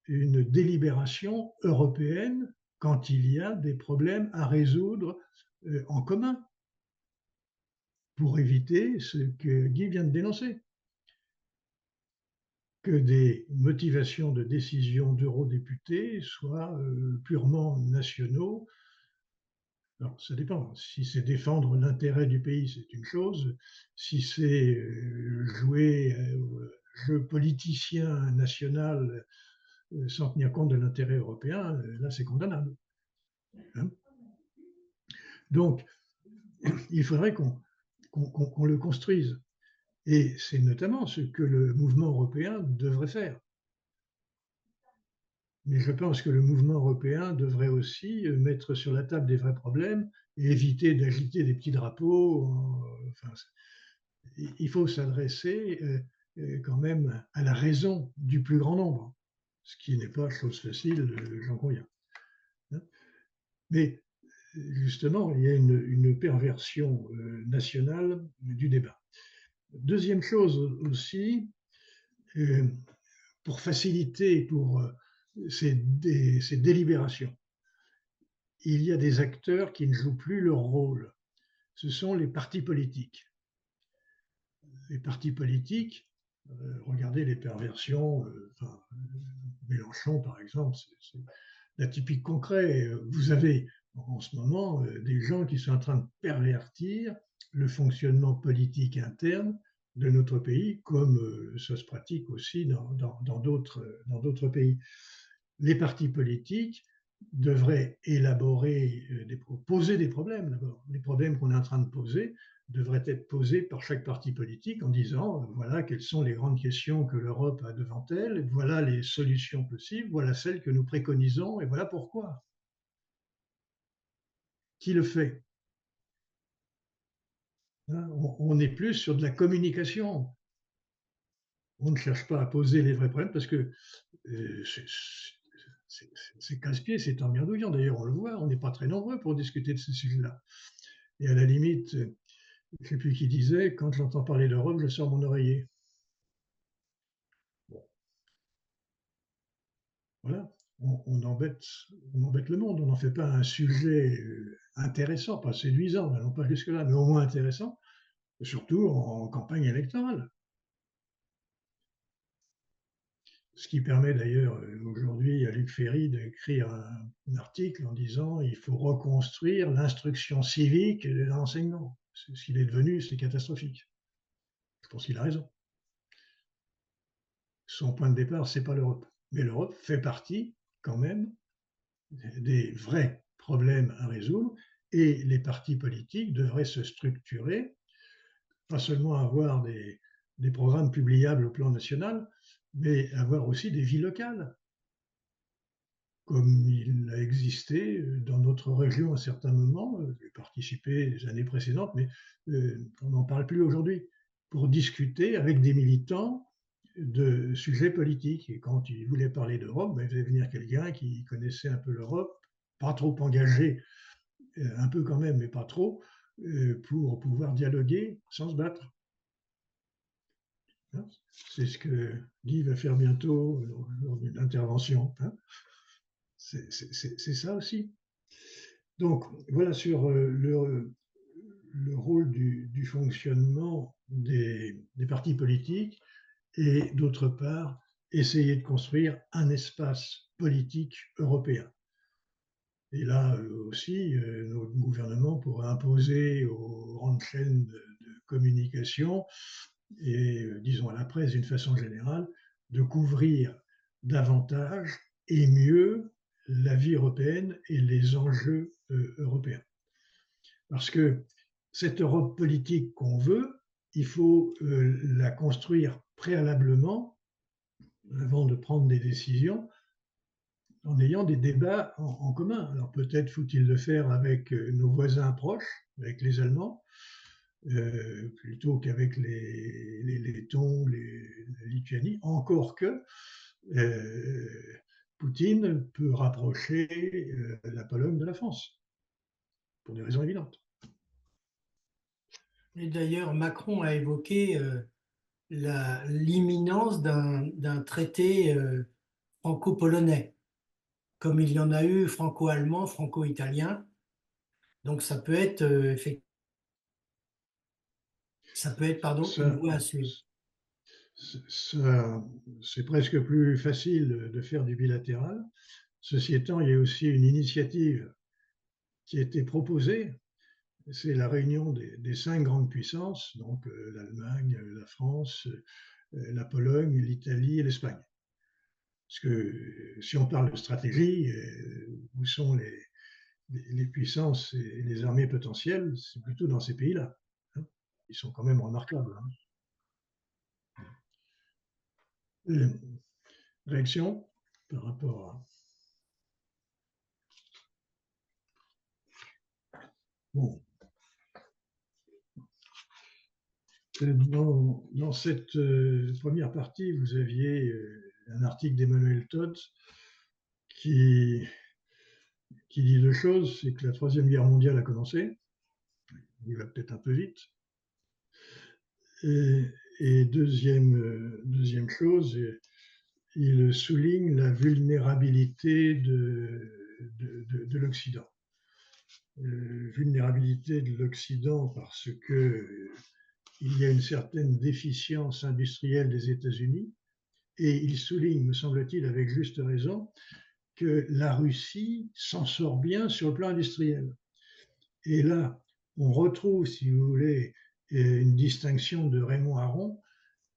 une délibération européenne quand il y a des problèmes à résoudre en commun, pour éviter ce que Guy vient de dénoncer, que des motivations de décision d'eurodéputés soient purement nationaux. Alors, ça dépend. Si c'est défendre l'intérêt du pays, c'est une chose. Si c'est jouer au jeu politicien national sans tenir compte de l'intérêt européen, là, c'est condamnable. Hein? Donc, il faudrait qu'on le construise. Et c'est notamment ce que le mouvement européen devrait faire. Mais je pense que le mouvement européen devrait aussi mettre sur la table des vrais problèmes et éviter d'agiter des petits drapeaux. Enfin, il faut s'adresser quand même à la raison du plus grand nombre, ce qui n'est pas chose facile, j'en conviens. Mais justement, il y a une perversion nationale du débat. Deuxième chose aussi, pour faciliter ces délibérations, il y a des acteurs qui ne jouent plus leur rôle. Ce sont les partis politiques. Les partis politiques, regardez les perversions, Mélenchon par exemple, c'est l'atypique concret. Vous avez en ce moment des gens qui sont en train de pervertir le fonctionnement politique interne de notre pays, comme ça se pratique aussi dans d'autres pays. Les partis politiques devraient élaborer, poser des problèmes d'abord. Les problèmes qu'on est en train de poser devraient être posés par chaque parti politique en disant voilà quelles sont les grandes questions que l'Europe a devant elle, voilà les solutions possibles, voilà celles que nous préconisons et voilà pourquoi. Qui le fait? On est plus sur de la communication. On ne cherche pas à poser les vrais problèmes parce que c'est casse-pied, c'est emmerdouillant. D'ailleurs, on le voit, on n'est pas très nombreux pour discuter de ce sujet-là. Et à la limite, je ne sais plus qui disait, quand j'entends parler d'Europe, je sors mon oreiller. Bon. Voilà, on embête le monde, on n'en fait pas un sujet intéressant, pas séduisant, n'allons pas jusque-là, mais au moins intéressant, surtout en campagne électorale. Ce qui permet d'ailleurs aujourd'hui à Luc Ferry d'écrire un article en disant il faut reconstruire l'instruction civique de l'enseignement. ce qu'il est devenu, c'est catastrophique. Je pense qu'il a raison. Son point de départ, ce n'est pas l'Europe. Mais l'Europe fait partie, quand même, des vrais problèmes à résoudre, et les partis politiques devraient se structurer, pas seulement avoir des programmes publiables au plan national, mais avoir aussi des vies locales, comme il a existé dans notre région à certains moments. J'ai participé les années précédentes, mais on n'en parle plus aujourd'hui, pour discuter avec des militants de sujets politiques. Et quand il voulait parler d'Europe, ben, il faisait venir quelqu'un qui connaissait un peu l'Europe, pas trop engagé, un peu quand même, mais pas trop, pour pouvoir dialoguer sans se battre. C'est ce que Guy va faire bientôt lors d'une intervention. C'est ça aussi. Donc, voilà sur le rôle du fonctionnement des partis politiques et d'autre part, essayer de construire un espace politique européen. Et là aussi, notre gouvernement pourrait imposer aux grandes chaînes de communication et, disons, à la presse d'une façon générale, de couvrir davantage et mieux la vie européenne et les enjeux européens. Parce que cette Europe politique qu'on veut, il faut la construire préalablement, avant de prendre des décisions, en ayant des débats en commun. Alors peut-être faut-il le faire avec nos voisins proches, avec les Allemands, plutôt qu'avec les Lettons, la Lituanie, encore que Poutine peut rapprocher la Pologne de la France, pour des raisons évidentes. Et d'ailleurs, Macron a évoqué l'imminence d'un traité franco-polonais, comme il y en a eu franco-allemand, franco-italien. Donc ça peut être, une voie à suivre. C'est presque plus facile de faire du bilatéral. Ceci étant, il y a aussi une initiative qui a été proposée, c'est la réunion des 5 grandes puissances, donc l'Allemagne, la France, la Pologne, l'Italie et l'Espagne. Parce que si on parle de stratégie, où sont les puissances et les armées potentielles, c'est plutôt dans ces pays-là. Hein. Ils sont quand même remarquables. Hein. Réaction par rapport à... Bon. Dans cette première partie, vous aviez un article d'Emmanuel Todt qui dit deux choses, c'est que la Troisième Guerre mondiale a commencé, il va peut-être un peu vite, et deuxième chose, il souligne la vulnérabilité de l'Occident. Vulnérabilité de l'Occident parce que il y a une certaine déficience industrielle des États-Unis, et il souligne, me semble-t-il, avec juste raison, que la Russie s'en sort bien sur le plan industriel. Et là, on retrouve, si vous voulez, une distinction de Raymond Aron,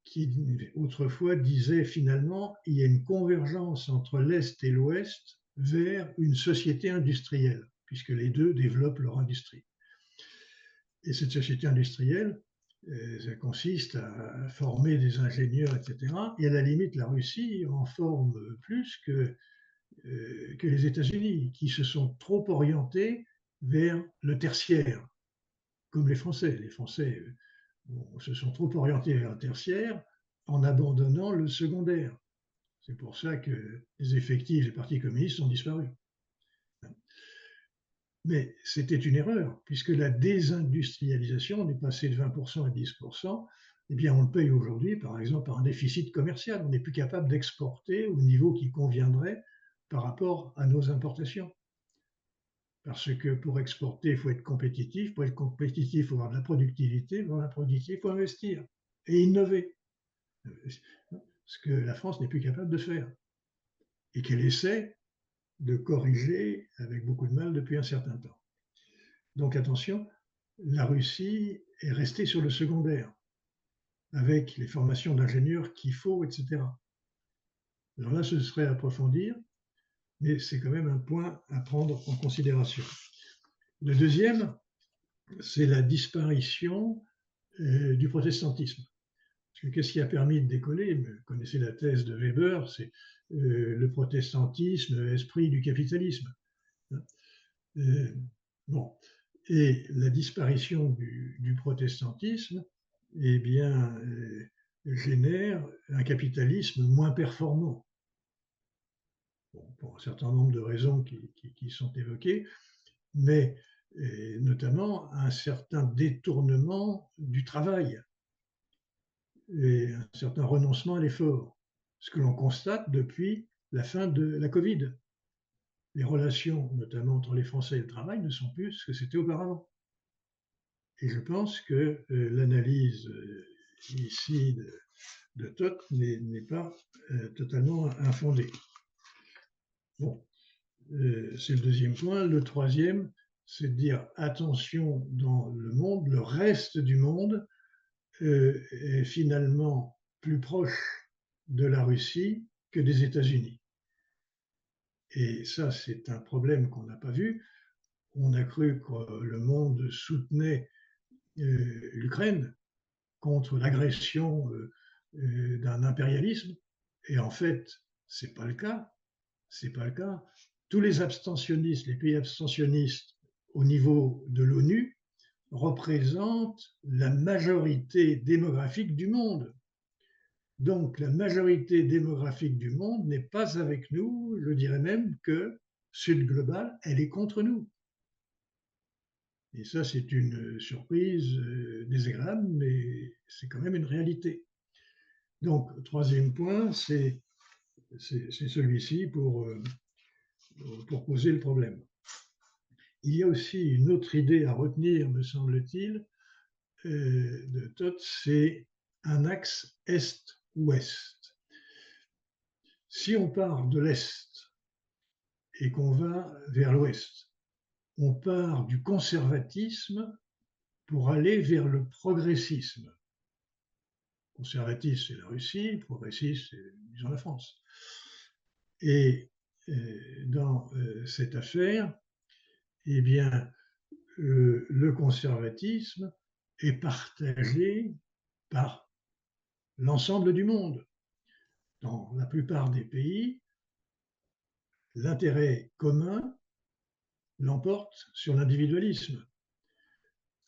qui autrefois disait finalement il y a une convergence entre l'Est et l'Ouest vers une société industrielle, puisque les deux développent leur industrie. Et cette société industrielle, ça consiste à former des ingénieurs, etc. Et à la limite, la Russie en forme plus que les États-Unis, qui se sont trop orientés vers le tertiaire, comme les Français. Les Français se sont trop orientés vers le tertiaire en abandonnant le secondaire. C'est pour ça que les effectifs des partis communistes ont disparu. Mais c'était une erreur, puisque la désindustrialisation, on est passé de 20% à 10%, eh bien on le paye aujourd'hui, par exemple, par un déficit commercial. On n'est plus capable d'exporter au niveau qui conviendrait par rapport à nos importations. Parce que pour exporter, il faut être compétitif. Pour être compétitif, il faut avoir de la productivité. Pour avoir de la productivité, il faut investir et innover. Ce que la France n'est plus capable de faire. Et qu'elle essaie de corriger avec beaucoup de mal depuis un certain temps. Donc attention, la Russie est restée sur le secondaire, avec les formations d'ingénieurs qu'il faut, etc. Alors là, ce serait à approfondir, mais c'est quand même un point à prendre en considération. Le deuxième, c'est la disparition du protestantisme. Qu'est-ce qui a permis de décoller? Vous connaissez la thèse de Weber, c'est le protestantisme, esprit du capitalisme. Bon. Et la disparition du protestantisme, eh bien, génère un capitalisme moins performant. Bon, pour un certain nombre de raisons qui sont évoquées, mais notamment un certain détournement du travail et un certain renoncement à l'effort, ce que l'on constate depuis la fin de la Covid. Les relations, notamment entre les Français et le travail, ne sont plus ce que c'était auparavant. Et je pense que l'analyse ici de Todt n'est pas totalement infondée. Bon, c'est le deuxième point. Le troisième, c'est de dire attention dans le monde, le reste du monde est finalement plus proche de la Russie que des États-Unis. Et ça, c'est un problème qu'on n'a pas vu. On a cru que le monde soutenait l'Ukraine contre l'agression d'un impérialisme. Et en fait, c'est pas le cas. C'est pas le cas. Tous les abstentionnistes, les pays abstentionnistes au niveau de l'ONU représentent la majorité démographique du monde. Donc la majorité démographique du monde n'est pas avec nous. Je dirais même que Sud Global, elle est contre nous. Et ça, c'est une surprise désagréable, mais c'est quand même une réalité. Donc, troisième point, c'est celui-ci pour poser le problème. Il y a aussi une autre idée à retenir, me semble-t-il, de Todt, c'est un axe est-ouest. Si on part de l'est et qu'on va vers l'ouest, on part du conservatisme pour aller vers le progressisme. Conservatisme, c'est la Russie, progressiste, c'est, disons, la France. Et dans cette affaire, eh bien, le conservatisme est partagé par l'ensemble du monde. Dans la plupart des pays, l'intérêt commun l'emporte sur l'individualisme.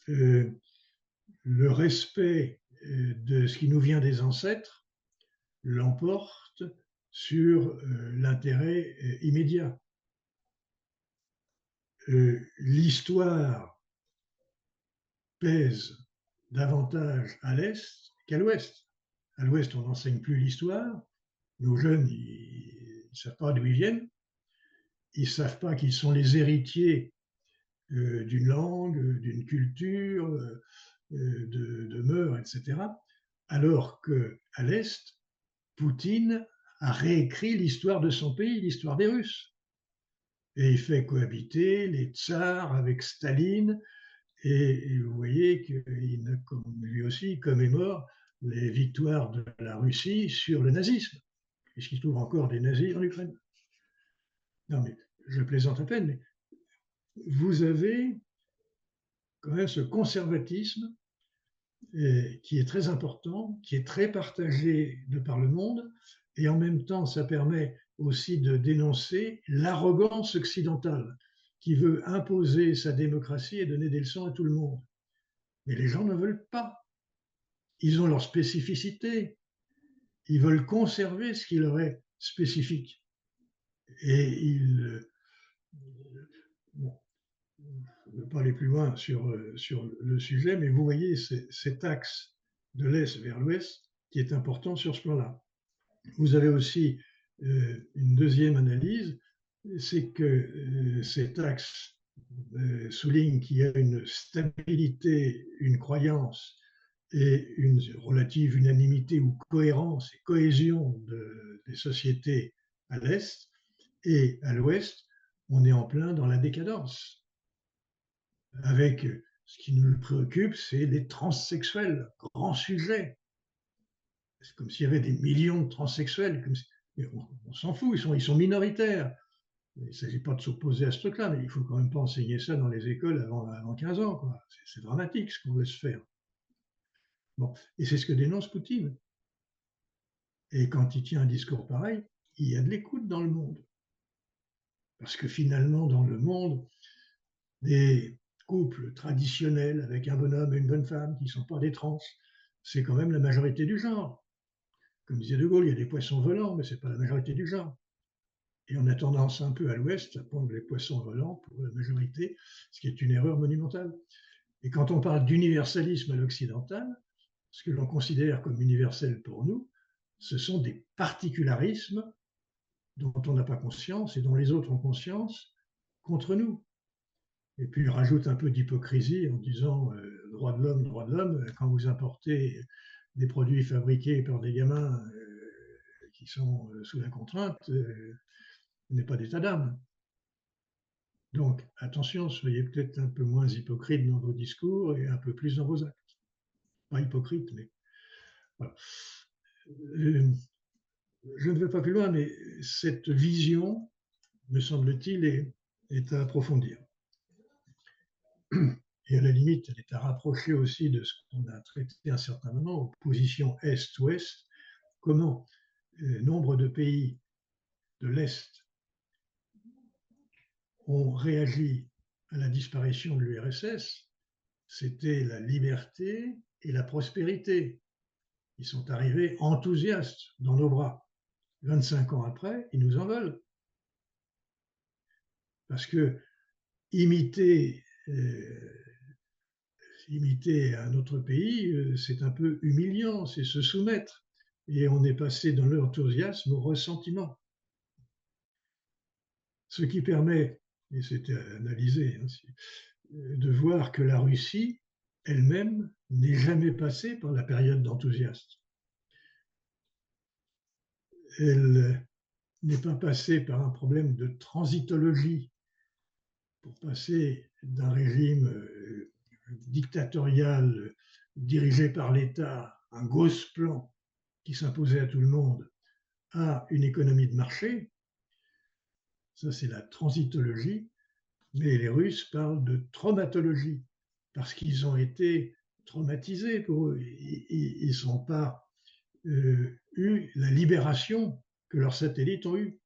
Le respect de ce qui nous vient des ancêtres l'emporte sur l'intérêt immédiat. L'histoire pèse davantage à l'est qu'à l'ouest. À l'ouest, on n'enseigne plus l'histoire. Nos jeunes, ils ne savent pas d'où ils viennent. Ils ne savent pas qu'ils sont les héritiers d'une langue, d'une culture, de mœurs, etc. Alors qu'à l'est, Poutine a réécrit l'histoire de son pays, l'histoire des Russes. Et il fait cohabiter les tsars avec Staline. Et vous voyez qu'il lui aussi commémore les victoires de la Russie sur le nazisme, puisqu'il trouve encore des nazis en Ukraine. Non, mais je plaisante à peine, mais vous avez quand même ce conservatisme qui est très important, qui est très partagé de par le monde, et en même temps, ça permet aussi de dénoncer l'arrogance occidentale qui veut imposer sa démocratie et donner des leçons à tout le monde. Mais les gens ne veulent pas. Ils ont leur spécificité. Ils veulent conserver ce qui leur est spécifique. Et ils... Bon, je ne veux pas aller plus loin sur le sujet, mais vous voyez cet axe de l'Est vers l'Ouest qui est important sur ce plan-là. Vous avez aussi une deuxième analyse, c'est que cet axe souligne qu'il y a une stabilité, une croyance et une relative unanimité ou cohérence et cohésion des sociétés à l'Est, et à l'Ouest, on est en plein dans la décadence, avec Ce qui nous préoccupe, c'est les transsexuels, grand sujet. C'est comme s'il y avait des millions de transsexuels. On s'en fout, ils sont minoritaires. Il ne s'agit pas de s'opposer à ce truc-là, mais il ne faut quand même pas enseigner ça dans les écoles avant 15 ans. C'est dramatique ce qu'on laisse faire. Bon. Et c'est ce que dénonce Poutine. Et quand il tient un discours pareil, il y a de l'écoute dans le monde. Parce que finalement, dans le monde, des couples traditionnels avec un bonhomme et une bonne femme qui ne sont pas des trans, c'est quand même la majorité du genre. Comme disait De Gaulle, il y a des poissons volants, mais ce n'est pas la majorité du genre. Et on a tendance un peu à l'ouest à prendre les poissons volants pour la majorité, ce qui est une erreur monumentale. Et quand on parle d'universalisme à l'occidental, ce que l'on considère comme universel pour nous, ce sont des particularismes dont on n'a pas conscience et dont les autres ont conscience contre nous. Et puis il rajoute un peu d'hypocrisie en disant droit de l'homme, quand vous importez des produits fabriqués par des gamins qui sont sous la contrainte, n'est pas d'état d'âme. Donc attention, soyez peut-être un peu moins hypocrite dans vos discours et un peu plus dans vos actes. Pas hypocrite, mais voilà. Je ne vais pas plus loin, mais cette vision, me semble-t-il, est à approfondir. Et à la limite, elle est à rapprocher aussi de ce qu'on a traité à un certain moment, opposition Est-Ouest, comment nombre de pays de l'Est ont réagi à la disparition de l'URSS. C'était la liberté et la prospérité. Ils sont arrivés enthousiastes dans nos bras. 25 ans après, ils nous en veulent. Parce que imiter un autre pays, c'est un peu humiliant, c'est se soumettre. Et on est passé dans l'enthousiasme au ressentiment. Ce qui permet, et c'était analysé, de voir que la Russie elle-même n'est jamais passée par la période d'enthousiasme. Elle n'est pas passée par un problème de transitologie pour passer d'un régime dictatorial dirigé par l'État, un Gosplan qui s'imposait à tout le monde, à une économie de marché. Ça, c'est la transitologie. Mais les Russes parlent de traumatologie parce qu'ils ont été traumatisés pour eux. Ils n'ont pas eu la libération que leurs satellites ont eue.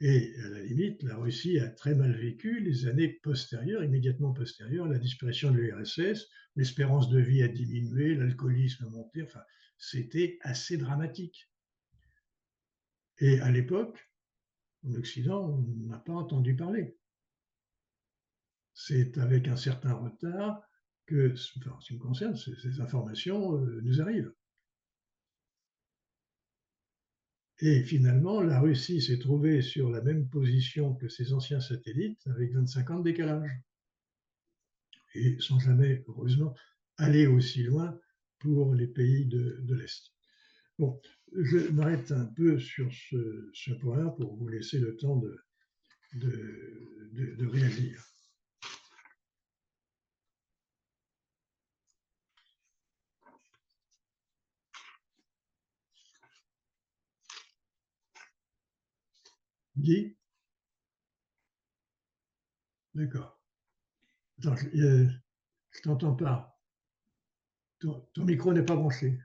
Et à la limite, la Russie a très mal vécu les années postérieures, immédiatement postérieures à la disparition de l'URSS. L'espérance de vie a diminué, l'alcoolisme a monté, enfin, c'était assez dramatique. Et à l'époque, en Occident, on n'a pas entendu parler. C'est avec un certain retard que, enfin, en ce qui me concerne, ces informations nous arrivent. Et finalement, la Russie s'est trouvée sur la même position que ses anciens satellites, avec 25 ans de décalage. Et sans jamais, heureusement, aller aussi loin pour les pays de l'Est. Bon, je m'arrête un peu sur ce point pour vous laisser le temps de réagir. Guy? D'accord. Attends, je t'entends pas. Ton micro n'est pas branché.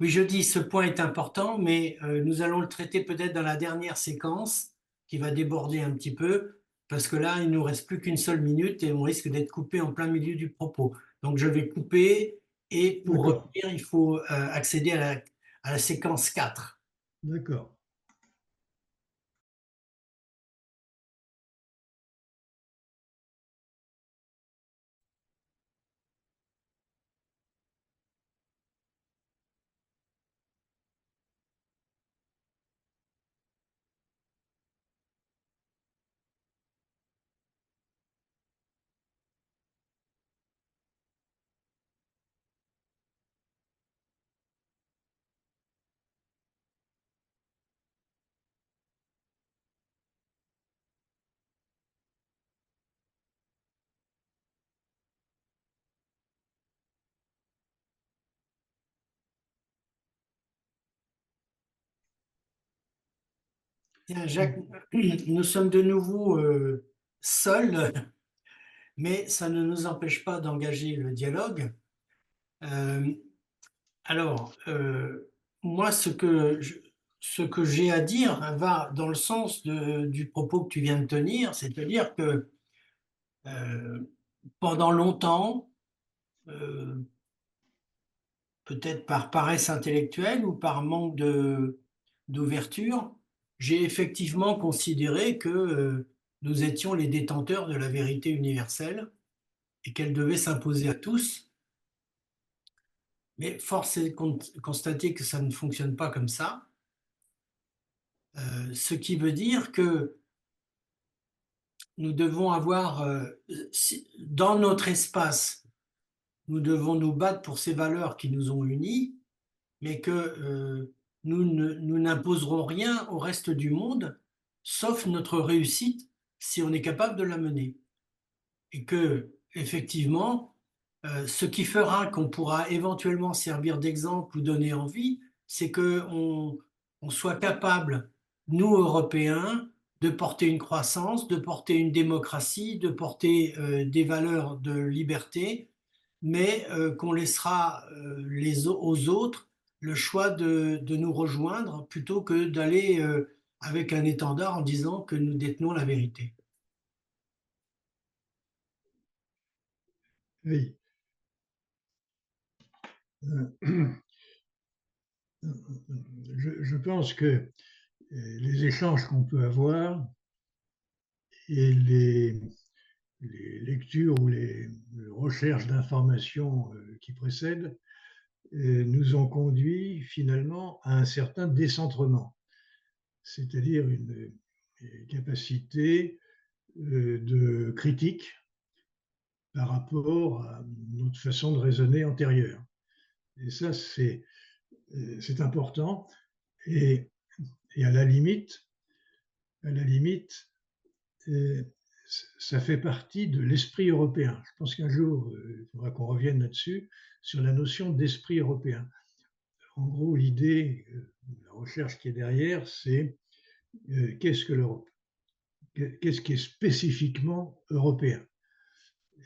Oui, je dis, ce point est important, mais nous allons le traiter peut-être dans la dernière séquence qui va déborder un petit peu, parce que là, il ne nous reste plus qu'une seule minute et on risque d'être coupé en plein milieu du propos. Donc, je vais couper et pour revenir, il faut accéder à la séquence 4. D'accord. Bien, Jacques, nous sommes de nouveau seuls, mais ça ne nous empêche pas d'engager le dialogue. Euh, alors, moi, ce que j'ai à dire va dans le sens du propos que tu viens de tenir, c'est-à-dire que euh, pendant longtemps, euh, peut-être par paresse intellectuelle ou par manque d'ouverture, j'ai effectivement considéré que nous étions les détenteurs de la vérité universelle et qu'elle devait s'imposer à tous. Mais force est de constater que ça ne fonctionne pas comme ça. Ce qui veut dire que nous devons avoir, dans notre espace, nous devons nous battre pour ces valeurs qui nous ont unis, mais que nous n'imposerons rien au reste du monde, sauf notre réussite, si on est capable de la mener. Et que, effectivement, ce qui fera qu'on pourra éventuellement servir d'exemple ou donner envie, c'est qu'on soit capable, nous, Européens, de porter une croissance, de porter une démocratie, de porter des valeurs de liberté, mais qu'on laissera aux autres le choix de nous rejoindre plutôt que d'aller avec un étendard en disant que nous détenons la vérité. Oui. Je pense que les échanges qu'on peut avoir et les lectures ou les recherches d'informations qui précèdent nous ont conduit finalement à un certain décentrement, c'est-à-dire une capacité de critique par rapport à notre façon de raisonner antérieure. Et ça, c'est important. Et à la limite, ça fait partie de l'esprit européen. Je pense qu'un jour, il faudra qu'on revienne là-dessus, sur la notion d'esprit européen. En gros, l'idée, la recherche qui est derrière, c'est qu'est-ce que l'Europe? Qu'est-ce qui est spécifiquement européen?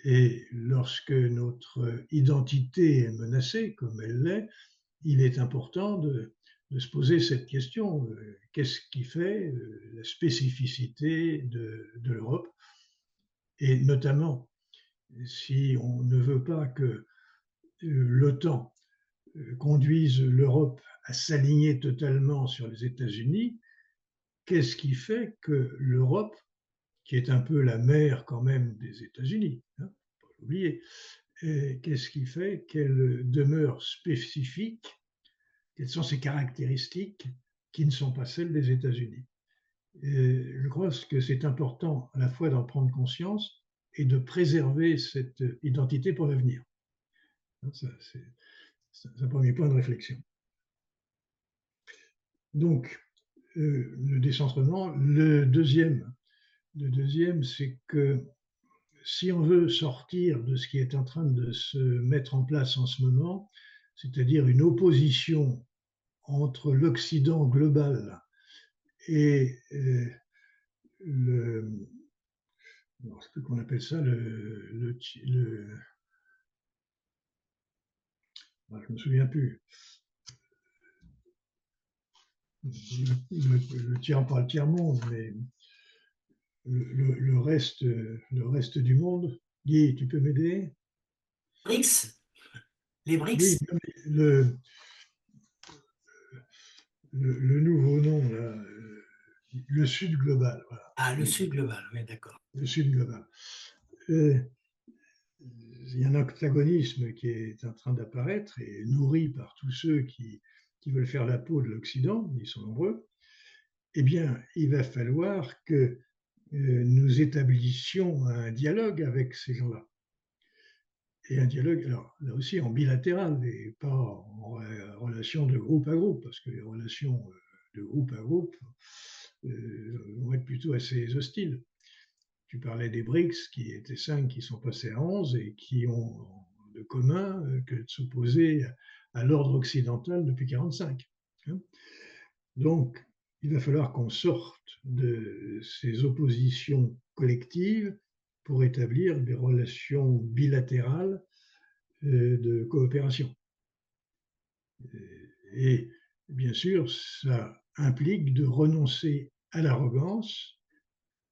Et lorsque notre identité est menacée, comme elle l'est, il est important de se poser cette question. Qu'est-ce qui fait la spécificité de l'Europe? Et notamment, si on ne veut pas que l'OTAN conduise l'Europe à s'aligner totalement sur les États-Unis, qu'est-ce qui fait que l'Europe, qui est un peu la mère quand même des États-Unis, hein, faut pas l'oublier, qu'est-ce qui fait qu'elle demeure spécifique? Quelles sont ses caractéristiques qui ne sont pas celles des États-Unis? Je crois que c'est important à la fois d'en prendre conscience et de préserver cette identité pour l'avenir. C'est un premier point de réflexion. Donc, le décentrement. Le deuxième, c'est que si on veut sortir de ce qui est en train de se mettre en place en ce moment, c'est-à-dire une opposition entre l'Occident global et le, alors, je sais plus qu'on appelle ça, je me souviens plus, le tiers, pas le tiers-monde, mais le reste du monde. Guy, tu peux m'aider? BRICS, les Oui, BRICS. le nouveau nom, là, le Sud global. Voilà. Ah, le Sud global, oui, d'accord. Le Sud global. Il y a un antagonisme qui est en train d'apparaître et nourri par tous ceux qui veulent faire la peau de l'Occident, ils sont nombreux. Eh bien, il va falloir que nous établissions un dialogue avec ces gens-là. Et un dialogue, alors là aussi en bilatéral et pas en relation de groupe à groupe, parce que les relations de groupe à groupe vont être plutôt assez hostiles. Tu parlais des BRICS, qui étaient 5, qui sont passés à 11 et qui ont de commun que de s'opposer à l'ordre occidental depuis 1945. Donc, il va falloir qu'on sorte de ces oppositions collectives pour établir des relations bilatérales de coopération. Et bien sûr, ça implique de renoncer à l'arrogance,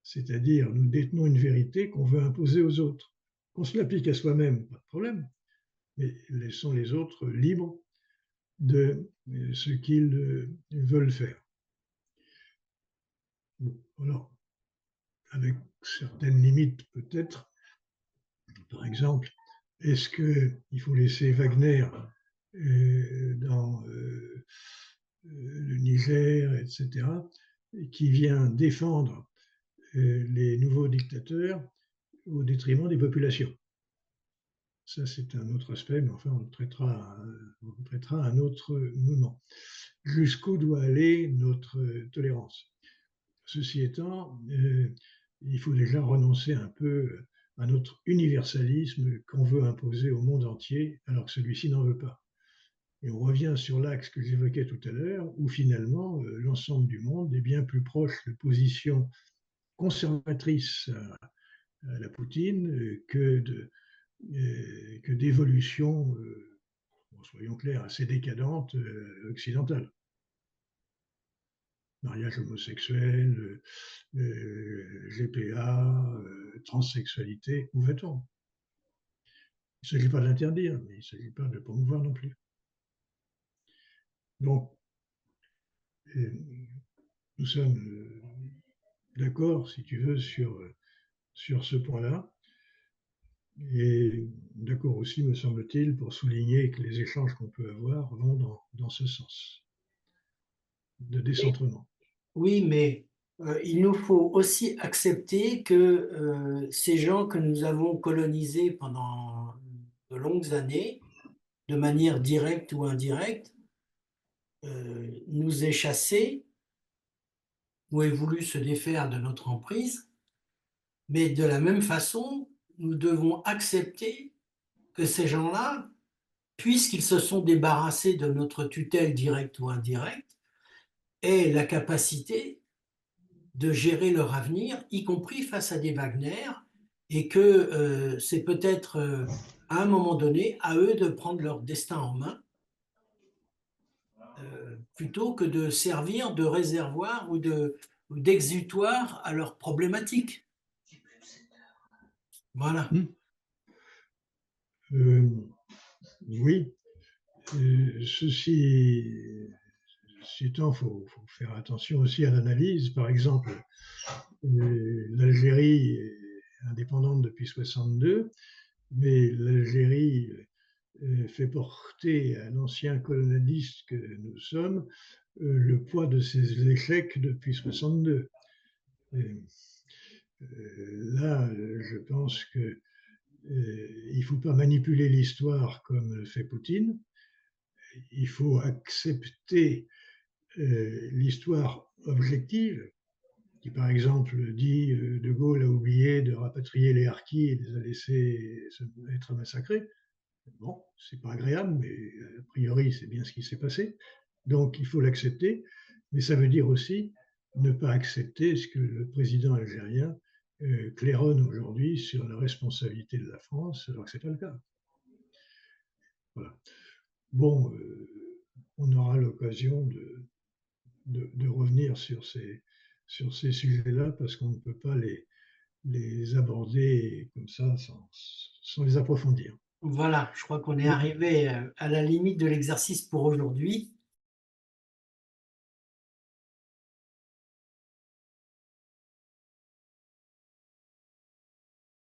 c'est-à-dire nous détenons une vérité qu'on veut imposer aux autres. Qu'on se l'applique à soi-même, pas de problème, mais laissons les autres libres de ce qu'ils veulent faire. Bon, alors, avec certaines limites peut-être, par exemple, est-ce qu'il faut laisser Wagner dans le Niger, etc., qui vient défendre les nouveaux dictateurs au détriment des populations? Ça, c'est un autre aspect, mais enfin, on le traitera à un autre moment. Jusqu'où doit aller notre tolérance? Ceci étant, il faut déjà renoncer un peu à notre universalisme qu'on veut imposer au monde entier, alors que celui-ci n'en veut pas. Et on revient sur l'axe que j'évoquais tout à l'heure, où finalement, l'ensemble du monde est bien plus proche de positions conservatrices à la Poutine que d'évolutions, soyons clairs, assez décadentes occidentales. Mariage homosexuel, GPA, transsexualité, où va-t-on? Il ne s'agit pas de l'interdire, mais il ne s'agit pas de le promouvoir non plus. Donc, nous sommes d'accord, si tu veux, sur ce point-là. Et d'accord aussi, me semble-t-il, pour souligner que les échanges qu'on peut avoir vont dans ce sens de décentrement. Oui, mais il nous faut aussi accepter que ces gens que nous avons colonisés pendant de longues années, de manière directe ou indirecte, nous aient chassés ou aient voulu se défaire de notre emprise, mais de la même façon, nous devons accepter que ces gens-là, puisqu'ils se sont débarrassés de notre tutelle directe ou indirecte, aient la capacité de gérer leur avenir, y compris face à des Wagner, et que c'est peut-être à un moment donné à eux de prendre leur destin en main, plutôt que de servir de réservoir ou d'exutoire à leurs problématiques. Voilà. Oui, ceci étant, il faut faire attention aussi à l'analyse. Par exemple, l'Algérie est indépendante depuis 1962, mais l'Algérie fait porter à l'ancien colonialiste que nous sommes le poids de ses échecs depuis 1962. Là, je pense que il ne faut pas manipuler l'histoire comme le fait Poutine. Il faut accepter l'histoire objective, qui par exemple dit De Gaulle a oublié de rapatrier les harkis et les a laissés être massacrés. Bon, c'est pas agréable, mais a priori c'est bien ce qui s'est passé. Donc il faut l'accepter, mais ça veut dire aussi ne pas accepter ce que le président algérien claironne aujourd'hui sur la responsabilité de la France, alors que ce n'est pas le cas. Voilà. Bon, on aura l'occasion de revenir sur ces sujets-là parce qu'on ne peut pas les aborder comme ça sans les approfondir. Voilà, je crois qu'on est arrivé à la limite de l'exercice pour aujourd'hui.